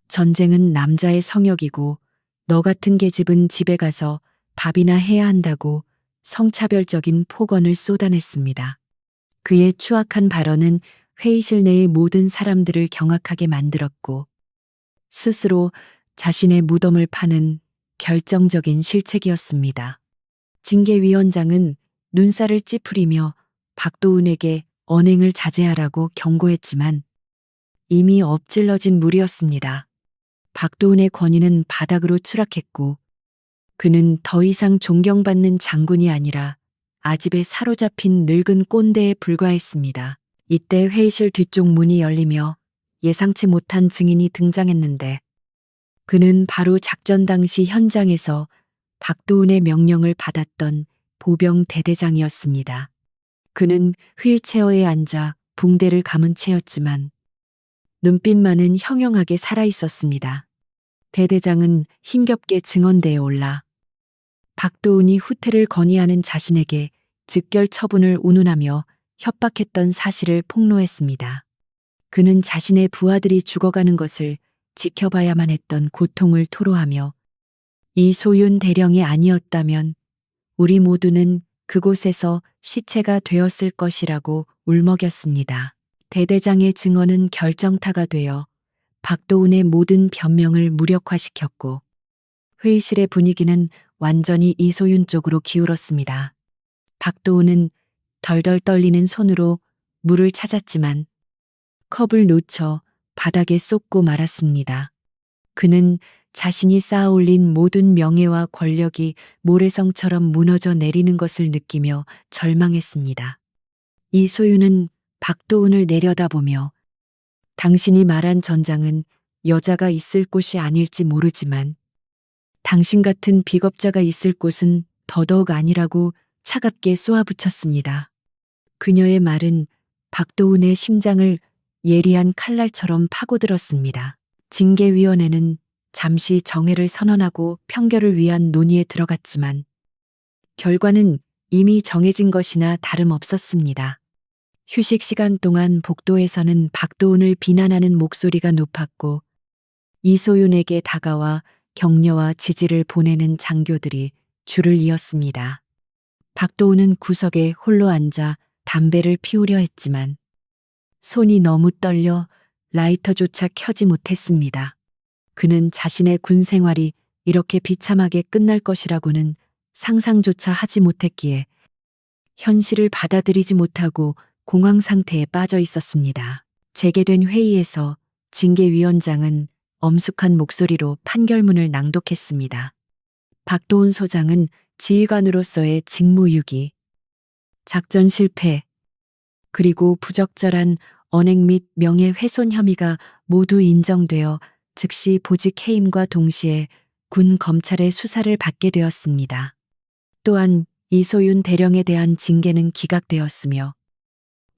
전쟁은 남자의 성역이고 너 같은 계집은 집에 가서 밥이나 해야 한다고 성차별적인 폭언을 쏟아냈습니다. 그의 추악한 발언은 회의실 내의 모든 사람들을 경악하게 만들었고 스스로 자신의 무덤을 파는 결정적인 실책이었습니다. 징계위원장은 눈살을 찌푸리며 박도훈에게 언행을 자제하라고 경고했지만 이미 엎질러진 물이었습니다. 박도훈의 권위는 바닥으로 추락했고 그는 더 이상 존경받는 장군이 아니라 아집에 사로잡힌 늙은 꼰대에 불과했습니다. 이때 회의실 뒤쪽 문이 열리며 예상치 못한 증인이 등장했는데 그는 바로 작전 당시 현장에서 박도훈의 명령을 받았던 보병 대대장이었습니다. 그는 휠체어에 앉아 붕대를 감은 채였지만 눈빛만은 형형하게 살아있었습니다. 대대장은 힘겹게 증언대에 올라 박도훈이 후퇴를 건의하는 자신에게 즉결 처분을 운운하며 협박했던 사실을 폭로했습니다. 그는 자신의 부하들이 죽어가는 것을 지켜봐야만 했던 고통을 토로하며 이소윤 대령이 아니었다면 우리 모두는 그곳에서 시체가 되었을 것이라고 울먹였습니다. 대대장의 증언은 결정타가 되어 박도훈의 모든 변명을 무력화시켰고 회의실의 분위기는 완전히 이소윤 쪽으로 기울었습니다. 박도훈은 덜덜 떨리는 손으로 물을 찾았지만 컵을 놓쳐 바닥에 쏟고 말았습니다. 그는 자신이 쌓아올린 모든 명예와 권력이 모래성처럼 무너져 내리는 것을 느끼며 절망했습니다. 이소윤은 박도훈을 내려다보며 당신이 말한 전장은 여자가 있을 곳이 아닐지 모르지만 당신 같은 비겁자가 있을 곳은 더더욱 아니라고 차갑게 쏘아붙였습니다. 그녀의 말은 박도훈의 심장을 예리한 칼날처럼 파고들었습니다. 징계위원회는 잠시 정회를 선언하고 평결을 위한 논의에 들어갔지만 결과는 이미 정해진 것이나 다름없었습니다. 휴식 시간 동안 복도에서는 박도훈을 비난하는 목소리가 높았고 이소윤에게 다가와 격려와 지지를 보내는 장교들이 줄을 이었습니다. 박도훈은 구석에 홀로 앉아 담배를 피우려 했지만 손이 너무 떨려 라이터조차 켜지 못했습니다. 그는 자신의 군 생활이 이렇게 비참하게 끝날 것이라고는 상상조차 하지 못했기에 현실을 받아들이지 못하고 공황 상태에 빠져 있었습니다. 재개된 회의에서 징계위원장은 엄숙한 목소리로 판결문을 낭독했습니다. 박도훈 소장은 지휘관으로서의 직무유기, 작전 실패, 그리고 부적절한 언행 및 명예훼손 혐의가 모두 인정되어 즉시 보직 해임과 동시에 군 검찰의 수사를 받게 되었습니다. 또한 이소윤 대령에 대한 징계는 기각되었으며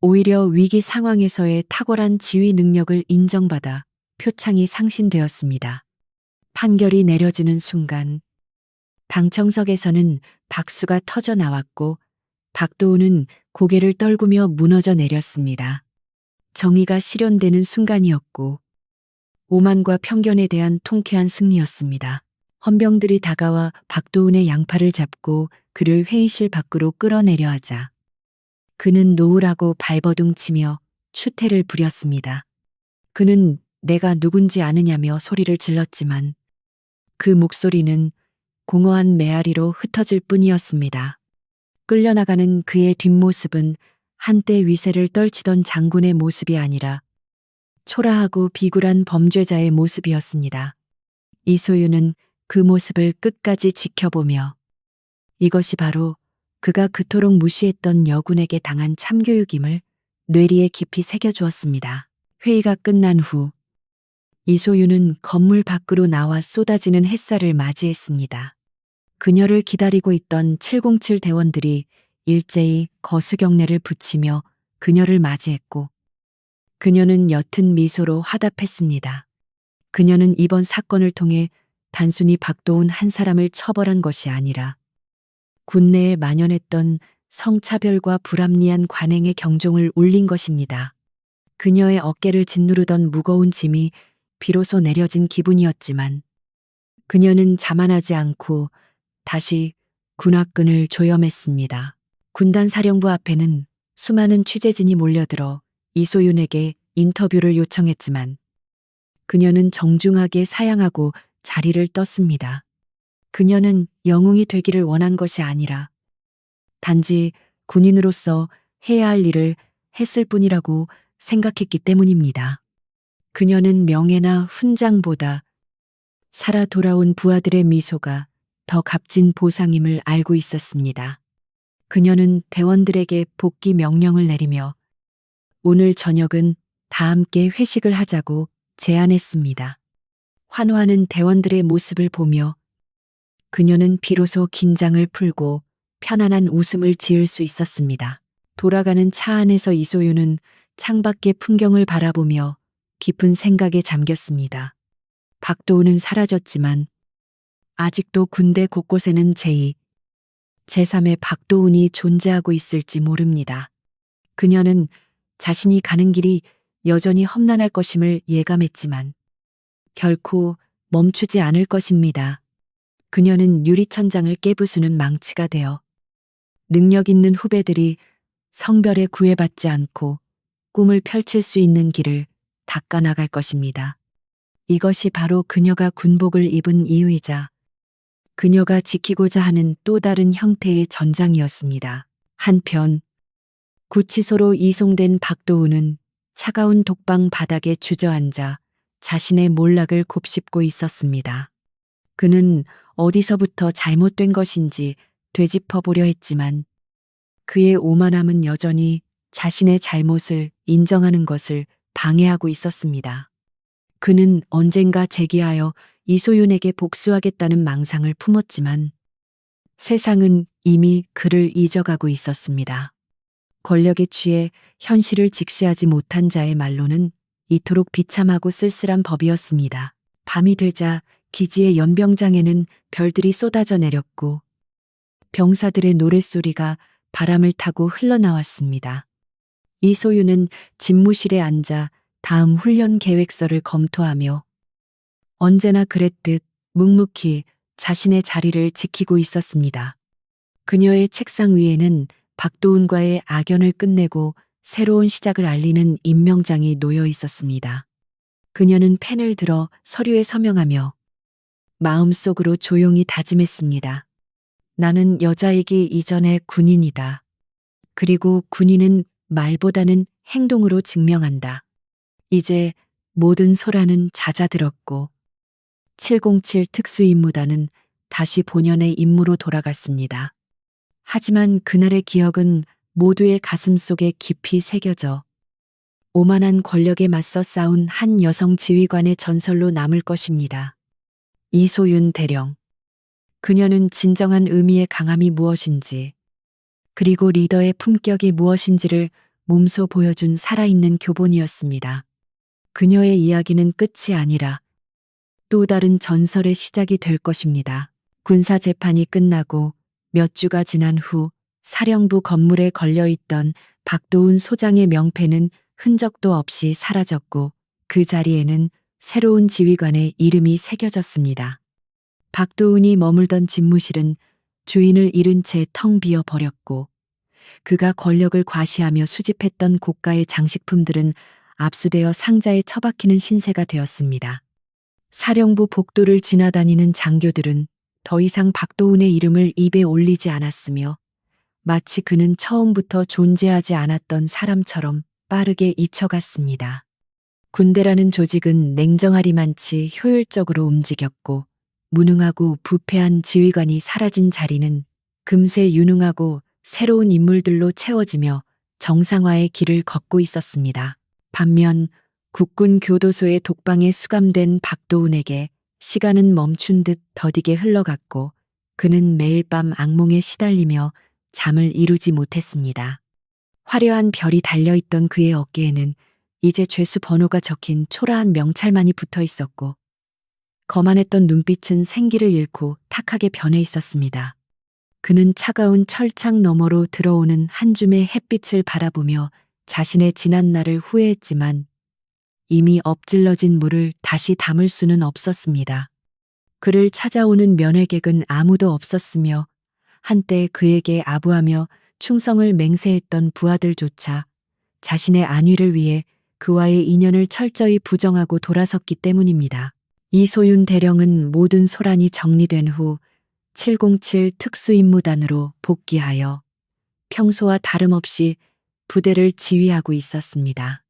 오히려 위기 상황에서의 탁월한 지휘 능력을 인정받아 표창이 상신되었습니다. 판결이 내려지는 순간 방청석에서는 박수가 터져 나왔고 박도훈은 고개를 떨구며 무너져 내렸습니다. 정의가 실현되는 순간이었고 오만과 편견에 대한 통쾌한 승리였습니다. 헌병들이 다가와 박도훈의 양팔을 잡고 그를 회의실 밖으로 끌어내려 하자 그는 노으라고 발버둥치며 추태를 부렸습니다. 그는 내가 누군지 아느냐며 소리를 질렀지만 그 목소리는 공허한 메아리로 흩어질 뿐이었습니다. 끌려나가는 그의 뒷모습은 한때 위세를 떨치던 장군의 모습이 아니라 초라하고 비굴한 범죄자의 모습이었습니다. 이소윤은 그 모습을 끝까지 지켜보며 이것이 바로 그가 그토록 무시했던 여군에게 당한 참교육임을 뇌리에 깊이 새겨주었습니다. 회의가 끝난 후 이소윤은 건물 밖으로 나와 쏟아지는 햇살을 맞이했습니다. 그녀를 기다리고 있던 707 대원들이 일제히 거수경례를 붙이며 그녀를 맞이했고 그녀는 옅은 미소로 화답했습니다. 그녀는 이번 사건을 통해 단순히 박도훈 한 사람을 처벌한 것이 아니라 군내에 만연했던 성차별과 불합리한 관행의 경종을 울린 것입니다. 그녀의 어깨를 짓누르던 무거운 짐이 비로소 내려진 기분이었지만 그녀는 자만하지 않고 다시 군화끈을 조염했습니다. 군단 사령부 앞에는 수많은 취재진이 몰려들어 이소윤에게 인터뷰를 요청했지만 그녀는 정중하게 사양하고 자리를 떴습니다. 그녀는 영웅이 되기를 원한 것이 아니라 단지 군인으로서 해야 할 일을 했을 뿐이라고 생각했기 때문입니다. 그녀는 명예나 훈장보다 살아 돌아온 부하들의 미소가 더 값진 보상임을 알고 있었습니다. 그녀는 대원들에게 복귀 명령을 내리며 오늘 저녁은 다 함께 회식을 하자고 제안했습니다. 환호하는 대원들의 모습을 보며 그녀는 비로소 긴장을 풀고 편안한 웃음을 지을 수 있었습니다. 돌아가는 차 안에서 이소윤은 창밖의 풍경을 바라보며 깊은 생각에 잠겼습니다. 박도훈은 사라졌지만 아직도 군대 곳곳에는 제2, 제3의 박도훈이 존재하고 있을지 모릅니다. 그녀는 자신이 가는 길이 여전히 험난할 것임을 예감했지만 결코 멈추지 않을 것입니다. 그녀는 유리천장을 깨부수는 망치가 되어 능력 있는 후배들이 성별에 구애받지 않고 꿈을 펼칠 수 있는 길을 닦아나갈 것입니다. 이것이 바로 그녀가 군복을 입은 이유이자 그녀가 지키고자 하는 또 다른 형태의 전장이었습니다. 한편 구치소로 이송된 박도훈은 차가운 독방 바닥에 주저앉아 자신의 몰락을 곱씹고 있었습니다. 그는 어디서부터 잘못된 것인지 되짚어보려 했지만 그의 오만함은 여전히 자신의 잘못을 인정하는 것을 방해하고 있었습니다. 그는 언젠가 재기하여 이소윤에게 복수하겠다는 망상을 품었지만 세상은 이미 그를 잊어가고 있었습니다. 권력에 취해 현실을 직시하지 못한 자의 말로는 이토록 비참하고 쓸쓸한 법이었습니다. 밤이 되자 기지의 연병장에는 별들이 쏟아져 내렸고 병사들의 노랫소리가 바람을 타고 흘러나왔습니다. 이소윤은 집무실에 앉아 다음 훈련 계획서를 검토하며 언제나 그랬듯 묵묵히 자신의 자리를 지키고 있었습니다. 그녀의 책상 위에는 박도훈과의 악연을 끝내고 새로운 시작을 알리는 임명장이 놓여 있었습니다. 그녀는 펜을 들어 서류에 서명하며 마음속으로 조용히 다짐했습니다. 나는 여자이기 이전의 군인이다. 그리고 군인은 말보다는 행동으로 증명한다. 이제 모든 소란은 잦아들었고 707 특수임무단은 다시 본연의 임무로 돌아갔습니다. 하지만 그날의 기억은 모두의 가슴 속에 깊이 새겨져 오만한 권력에 맞서 싸운 한 여성 지휘관의 전설로 남을 것입니다. 이소윤 대령. 그녀는 진정한 의미의 강함이 무엇인지, 그리고 리더의 품격이 무엇인지를 몸소 보여준 살아있는 교본이었습니다. 그녀의 이야기는 끝이 아니라 또 다른 전설의 시작이 될 것입니다. 군사 재판이 끝나고 몇 주가 지난 후 사령부 건물에 걸려있던 박도훈 소장의 명패는 흔적도 없이 사라졌고 그 자리에는 새로운 지휘관의 이름이 새겨졌습니다. 박도훈이 머물던 집무실은 주인을 잃은 채 텅 비어 버렸고 그가 권력을 과시하며 수집했던 고가의 장식품들은 압수되어 상자에 처박히는 신세가 되었습니다. 사령부 복도를 지나다니는 장교들은 더 이상 박도훈의 이름을 입에 올리지 않았으며 마치 그는 처음부터 존재하지 않았던 사람처럼 빠르게 잊혀갔습니다. 군대라는 조직은 냉정하리만치 효율적으로 움직였고 무능하고 부패한 지휘관이 사라진 자리는 금세 유능하고 새로운 인물들로 채워지며 정상화의 길을 걷고 있었습니다. 반면 국군 교도소의 독방에 수감된 박도훈에게 시간은 멈춘 듯 더디게 흘러갔고 그는 매일 밤 악몽에 시달리며 잠을 이루지 못했습니다. 화려한 별이 달려있던 그의 어깨에는 이제 죄수 번호가 적힌 초라한 명찰만이 붙어 있었고 거만했던 눈빛은 생기를 잃고 탁하게 변해 있었습니다. 그는 차가운 철창 너머로 들어오는 한 줌의 햇빛을 바라보며 자신의 지난 날을 후회했지만 이미 엎질러진 물을 다시 담을 수는 없었습니다. 그를 찾아오는 면회객은 아무도 없었으며 한때 그에게 아부하며 충성을 맹세했던 부하들조차 자신의 안위를 위해 그와의 인연을 철저히 부정하고 돌아섰기 때문입니다. 이소윤 대령은 모든 소란이 정리된 후 707 특수임무단으로 복귀하여 평소와 다름없이 부대를 지휘하고 있었습니다.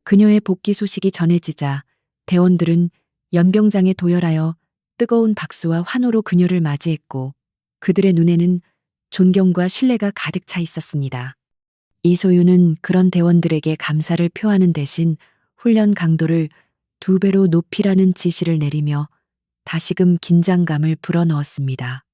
그녀의 복귀 소식이 전해지자 대원들은 연병장에 도열하여 뜨거운 박수와 환호로 그녀를 맞이했고 그들의 눈에는 존경과 신뢰가 가득 차 있었습니다. 이소윤은 그런 대원들에게 감사를 표하는 대신 훈련 강도를 2배로 높이라는 지시를 내리며 다시금 긴장감을 불어넣었습니다.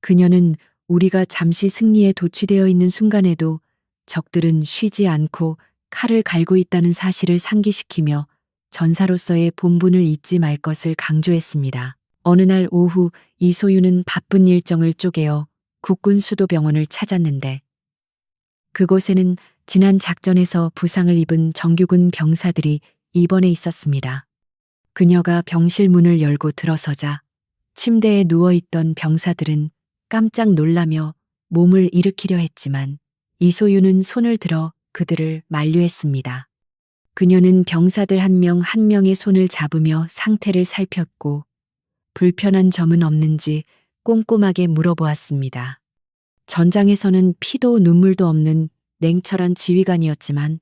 그녀는 우리가 잠시 승리에 도취되어 있는 순간에도 적들은 쉬지 않고 칼을 갈고 있다는 사실을 상기시키며 전사로서의 본분을 잊지 말 것을 강조했습니다. 어느 날 오후 이소윤은 바쁜 일정을 쪼개어 국군 수도병원을 찾았는데 그곳에는 지난 작전에서 부상을 입은 정규군 병사들이 입원해 있었습니다. 그녀가 병실 문을 열고 들어서자 침대에 누워있던 병사들은 깜짝 놀라며 몸을 일으키려 했지만 이소윤은 손을 들어 그들을 만류했습니다. 그녀는 병사들 한 명 한 명의 손을 잡으며 상태를 살폈고 불편한 점은 없는지 꼼꼼하게 물어보았습니다. 전장에서는 피도 눈물도 없는 냉철한 지휘관이었지만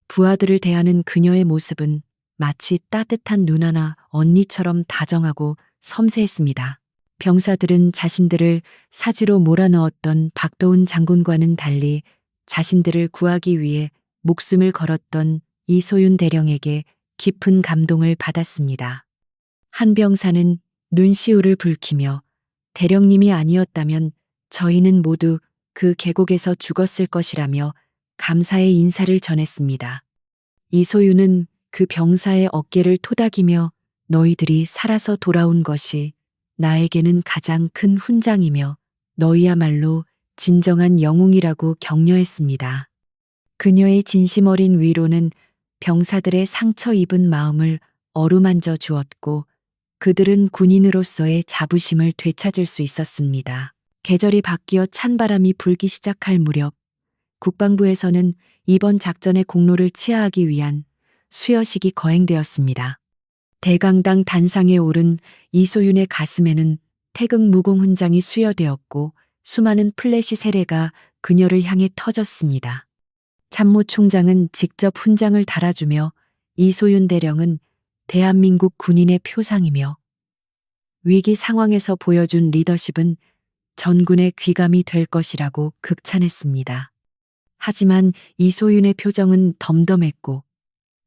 부하들을 대하는 그녀의 모습은 마치 따뜻한 누나나 언니처럼 다정하고 섬세했습니다. 병사들은 자신들을 사지로 몰아넣었던 박도훈 장군과는 달리 자신들을 구하기 위해 목숨을 걸었던 이소윤 대령에게 깊은 감동을 받았습니다. 한 병사는 눈시울을 붉히며 대령님이 아니었다면 저희는 모두 그 계곡에서 죽었을 것이라며 감사의 인사를 전했습니다. 이소윤은 그 병사의 어깨를 토닥이며 너희들이 살아서 돌아온 것이 나에게는 가장 큰 훈장이며 너희야말로 진정한 영웅이라고 격려했습니다. 그녀의 진심 어린 위로는 병사들의 상처 입은 마음을 어루만져 주었고 그들은 군인으로서의 자부심을 되찾을 수 있었습니다. 계절이 바뀌어 찬바람이 불기 시작할 무렵 국방부에서는 이번 작전의 공로를 치하하기 위한 수여식이 거행되었습니다. 대강당 단상에 오른 이소윤의 가슴에는 태극 무공 훈장이 수여되었고 수많은 플래시 세례가 그녀를 향해 터졌습니다. 참모총장은 직접 훈장을 달아주며 이소윤 대령은 대한민국 군인의 표상이며 위기 상황에서 보여준 리더십은 전군의 귀감이 될 것이라고 극찬했습니다. 하지만 이소윤의 표정은 덤덤했고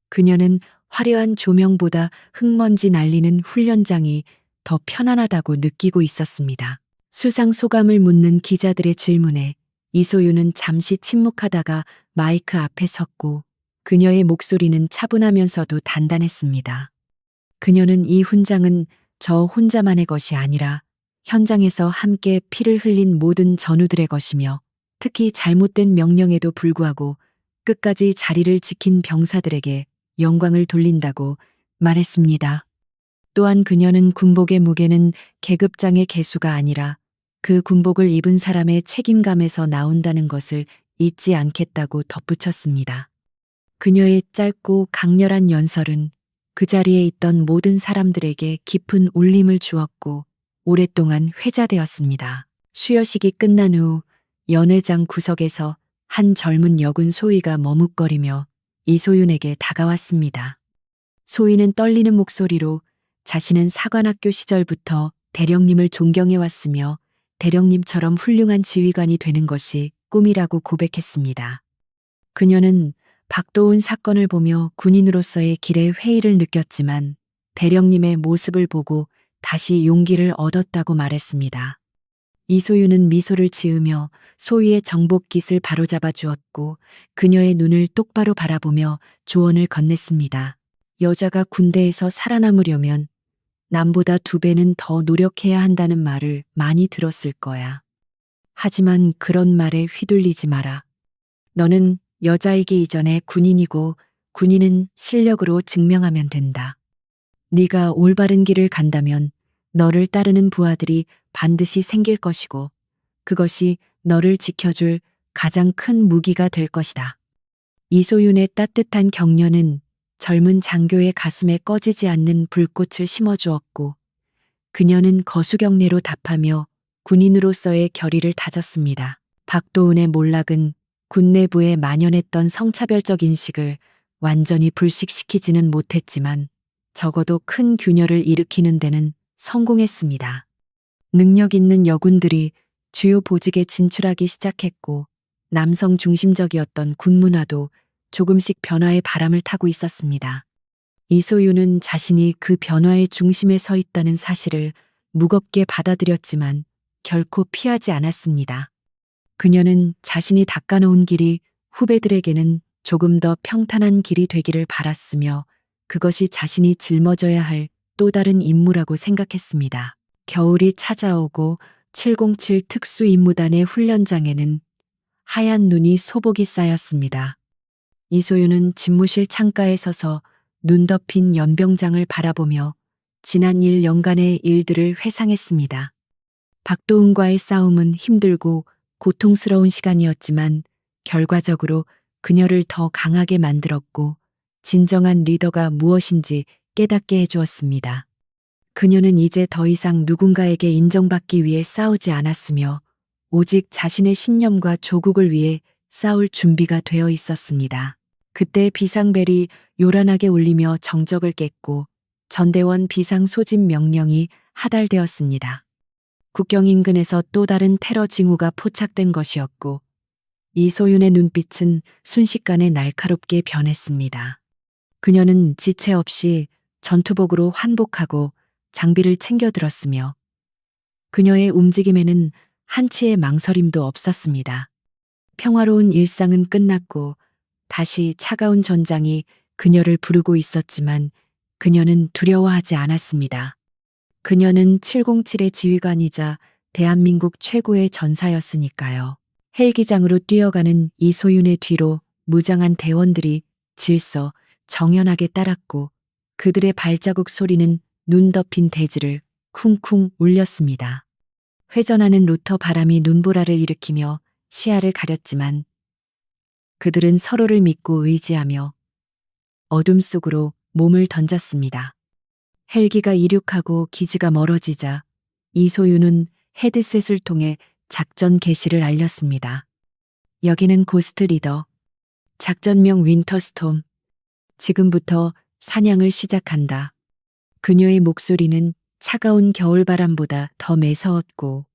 그녀는 화려한 조명보다 흙먼지 날리는 훈련장이 더 편안하다고 느끼고 있었습니다. 수상 소감을 묻는 기자들의 질문에 이소윤은 잠시 침묵하다가 마이크 앞에 섰고 그녀의 목소리는 차분하면서도 단단했습니다. 그녀는 이 훈장은 저 혼자만의 것이 아니라 현장에서 함께 피를 흘린 모든 전우들의 것이며 특히 잘못된 명령에도 불구하고 끝까지 자리를 지킨 병사들에게 영광을 돌린다고 말했습니다. 또한 그녀는 군복의 무게는 계급장의 개수가 아니라 그 군복을 입은 사람의 책임감에서 나온다는 것을 잊지 않겠다고 덧붙였습니다. 그녀의 짧고 강렬한 연설은 그 자리에 있던 모든 사람들에게 깊은 울림을 주었고 오랫동안 회자되었습니다. 수여식이 끝난 후 연회장 구석에서 한 젊은 여군 소위가 머뭇거리며 이소윤에게 다가왔습니다. 소위는 떨리는 목소리로 자신은 사관학교 시절부터 대령님을 존경해왔으며 대령님처럼 훌륭한 지휘관이 되는 것이 꿈이라고 고백했습니다. 그녀는 박도훈 사건을 보며 군인으로서의 길에 회의를 느꼈지만 대령님의 모습을 보고 다시 용기를 얻었다고 말했습니다. 이소윤은 미소를 지으며 소위의 정복깃을 바로잡아 주었고 그녀의 눈을 똑바로 바라보며 조언을 건넸습니다. 여자가 군대에서 살아남으려면 남보다 2배는 더 노력해야 한다는 말을 많이 들었을 거야. 하지만 그런 말에 휘둘리지 마라. 너는 여자이기 이전에 군인이고 군인은 실력으로 증명하면 된다. 네가 올바른 길을 간다면 너를 따르는 부하들이 반드시 생길 것이고 그것이 너를 지켜줄 가장 큰 무기가 될 것이다. 이소윤의 따뜻한 격려는 젊은 장교의 가슴에 꺼지지 않는 불꽃을 심어주었고 그녀는 거수경례로 답하며 군인으로서의 결의를 다졌습니다. 박도은의 몰락은 군 내부에 만연했던 성차별적 인식을 완전히 불식시키지는 못했지만 적어도 큰 균열을 일으키는 데는 성공했습니다. 능력 있는 여군들이 주요 보직에 진출하기 시작했고 남성 중심적이었던 군 문화도 조금씩 변화의 바람을 타고 있었습니다. 이소윤은 자신이 그 변화의 중심에 서 있다는 사실을 무겁게 받아들였지만 결코 피하지 않았습니다. 그녀는 자신이 닦아놓은 길이 후배들에게는 조금 더 평탄한 길이 되기를 바랐으며 그것이 자신이 짊어져야 할 또 다른 임무라고 생각했습니다. 겨울이 찾아오고 707 특수임무단의 훈련장에는 하얀 눈이 소복이 쌓였습니다. 이소윤은 집무실 창가에 서서 눈 덮인 연병장을 바라보며 지난 1년간의 일들을 회상했습니다. 박도은과의 싸움은 힘들고 고통스러운 시간이었지만 결과적으로 그녀를 더 강하게 만들었고 진정한 리더가 무엇인지 깨닫게 해주었습니다. 그녀는 이제 더 이상 누군가에게 인정받기 위해 싸우지 않았으며 오직 자신의 신념과 조국을 위해 싸울 준비가 되어 있었습니다. 그때 비상벨이 요란하게 울리며 정적을 깼고 전대원 비상 소집 명령이 하달되었습니다. 국경 인근에서 또 다른 테러 징후가 포착된 것이었고 이소윤의 눈빛은 순식간에 날카롭게 변했습니다. 그녀는 지체 없이 전투복으로 환복하고 장비를 챙겨 들었으며 그녀의 움직임에는 한치의 망설임도 없었습니다. 평화로운 일상은 끝났고 다시 차가운 전장이 그녀를 부르고 있었지만 그녀는 두려워하지 않았습니다. 그녀는 707의 지휘관이자 대한민국 최고의 전사였으니까요. 헬기장으로 뛰어가는 이소윤의 뒤로 무장한 대원들이 질서 정연하게 따랐고 그들의 발자국 소리는 눈 덮인 대지를 쿵쿵 울렸습니다. 회전하는 로터 바람이 눈보라를 일으키며 시야를 가렸지만 그들은 서로를 믿고 의지하며 어둠 속으로 몸을 던졌습니다. 헬기가 이륙하고 기지가 멀어지자 이소윤은 헤드셋을 통해 작전 개시를 알렸습니다. 여기는 고스트 리더. 작전명 윈터스톰. 지금부터 사냥을 시작한다. 그녀의 목소리는 차가운 겨울바람보다 더 매서웠고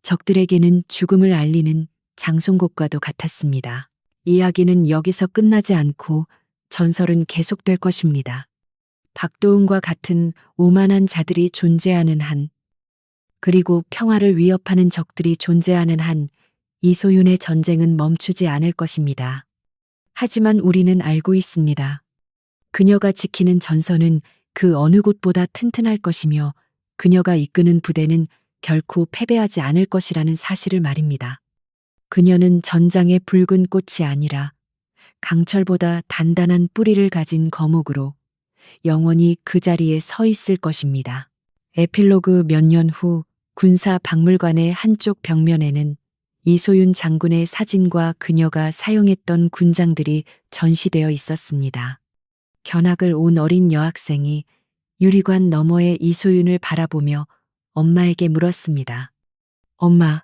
적들에게는 죽음을 알리는 장송곡과도 같았습니다. 이야기는 여기서 끝나지 않고 전설은 계속될 것입니다. 박도은과 같은 오만한 자들이 존재하는 한, 그리고 평화를 위협하는 적들이 존재하는 한, 이소윤의 전쟁은 멈추지 않을 것입니다. 하지만 우리는 알고 있습니다. 그녀가 지키는 전선은 그 어느 곳보다 튼튼할 것이며 그녀가 이끄는 부대는 결코 패배하지 않을 것이라는 사실을 말입니다. 그녀는 전장의 붉은 꽃이 아니라 강철보다 단단한 뿌리를 가진 거목으로 영원히 그 자리에 서 있을 것입니다. 에필로그 몇 년 후 군사 박물관의 한쪽 벽면에는 이소윤 장군의 사진과 그녀가 사용했던 군장들이 전시되어 있었습니다. 견학을 온 어린 여학생이 유리관 너머의 이소윤을 바라보며 엄마에게 물었습니다. 엄마,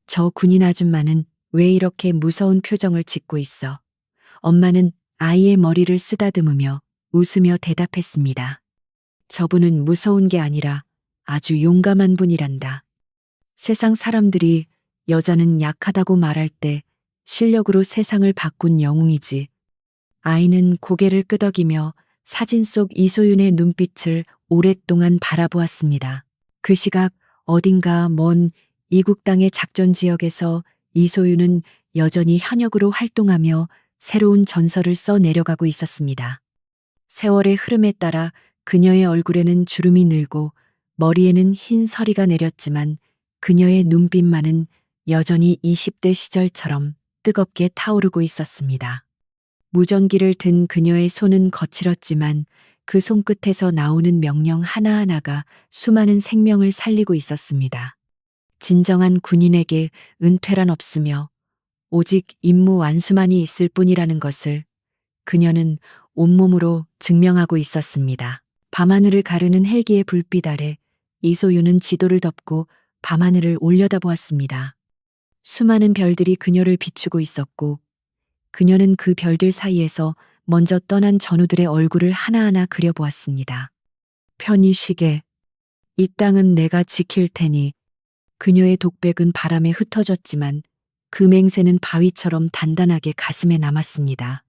저 군인 아줌마는 왜 이렇게 무서운 표정을 짓고 있어? 엄마는 아이의 머리를 쓰다듬으며 웃으며 대답했습니다. 저분은 무서운 게 아니라 아주 용감한 분이란다. 세상 사람들이 여자는 약하다고 말할 때 실력으로 세상을 바꾼 영웅이지. 아이는 고개를 끄덕이며 사진 속 이소윤의 눈빛을 오랫동안 바라보았습니다. 그 시각 어딘가 먼 이국 땅의 작전 지역에서 이소윤은 여전히 현역으로 활동하며 새로운 전설을 써 내려가고 있었습니다. 세월의 흐름에 따라 그녀의 얼굴에는 주름이 늘고 머리에는 흰 서리가 내렸지만 그녀의 눈빛만은 여전히 20대 시절처럼 뜨겁게 타오르고 있었습니다. 무전기를 든 그녀의 손은 거칠었지만 그 손끝에서 나오는 명령 하나하나가 수많은 생명을 살리고 있었습니다. 진정한 군인에게 은퇴란 없으며 오직 임무 완수만이 있을 뿐이라는 것을 그녀는 온몸으로 증명하고 있었습니다. 밤하늘을 가르는 헬기의 불빛 아래 이소유는 지도를 덮고 밤하늘을 올려다보았습니다. 수많은 별들이 그녀를 비추고 있었고 그녀는 그 별들 사이에서 먼저 떠난 전우들의 얼굴을 하나하나 그려보았습니다. 편히 쉬게. 이 땅은 내가 지킬 테니. 그녀의 독백은 바람에 흩어졌지만 그 맹세는 바위처럼 단단하게 가슴에 남았습니다.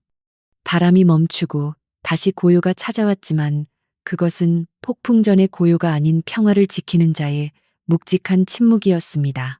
바람이 멈추고 다시 고요가 찾아왔지만 그것은 폭풍 전의 고요가 아닌 평화를 지키는 자의 묵직한 침묵이었습니다.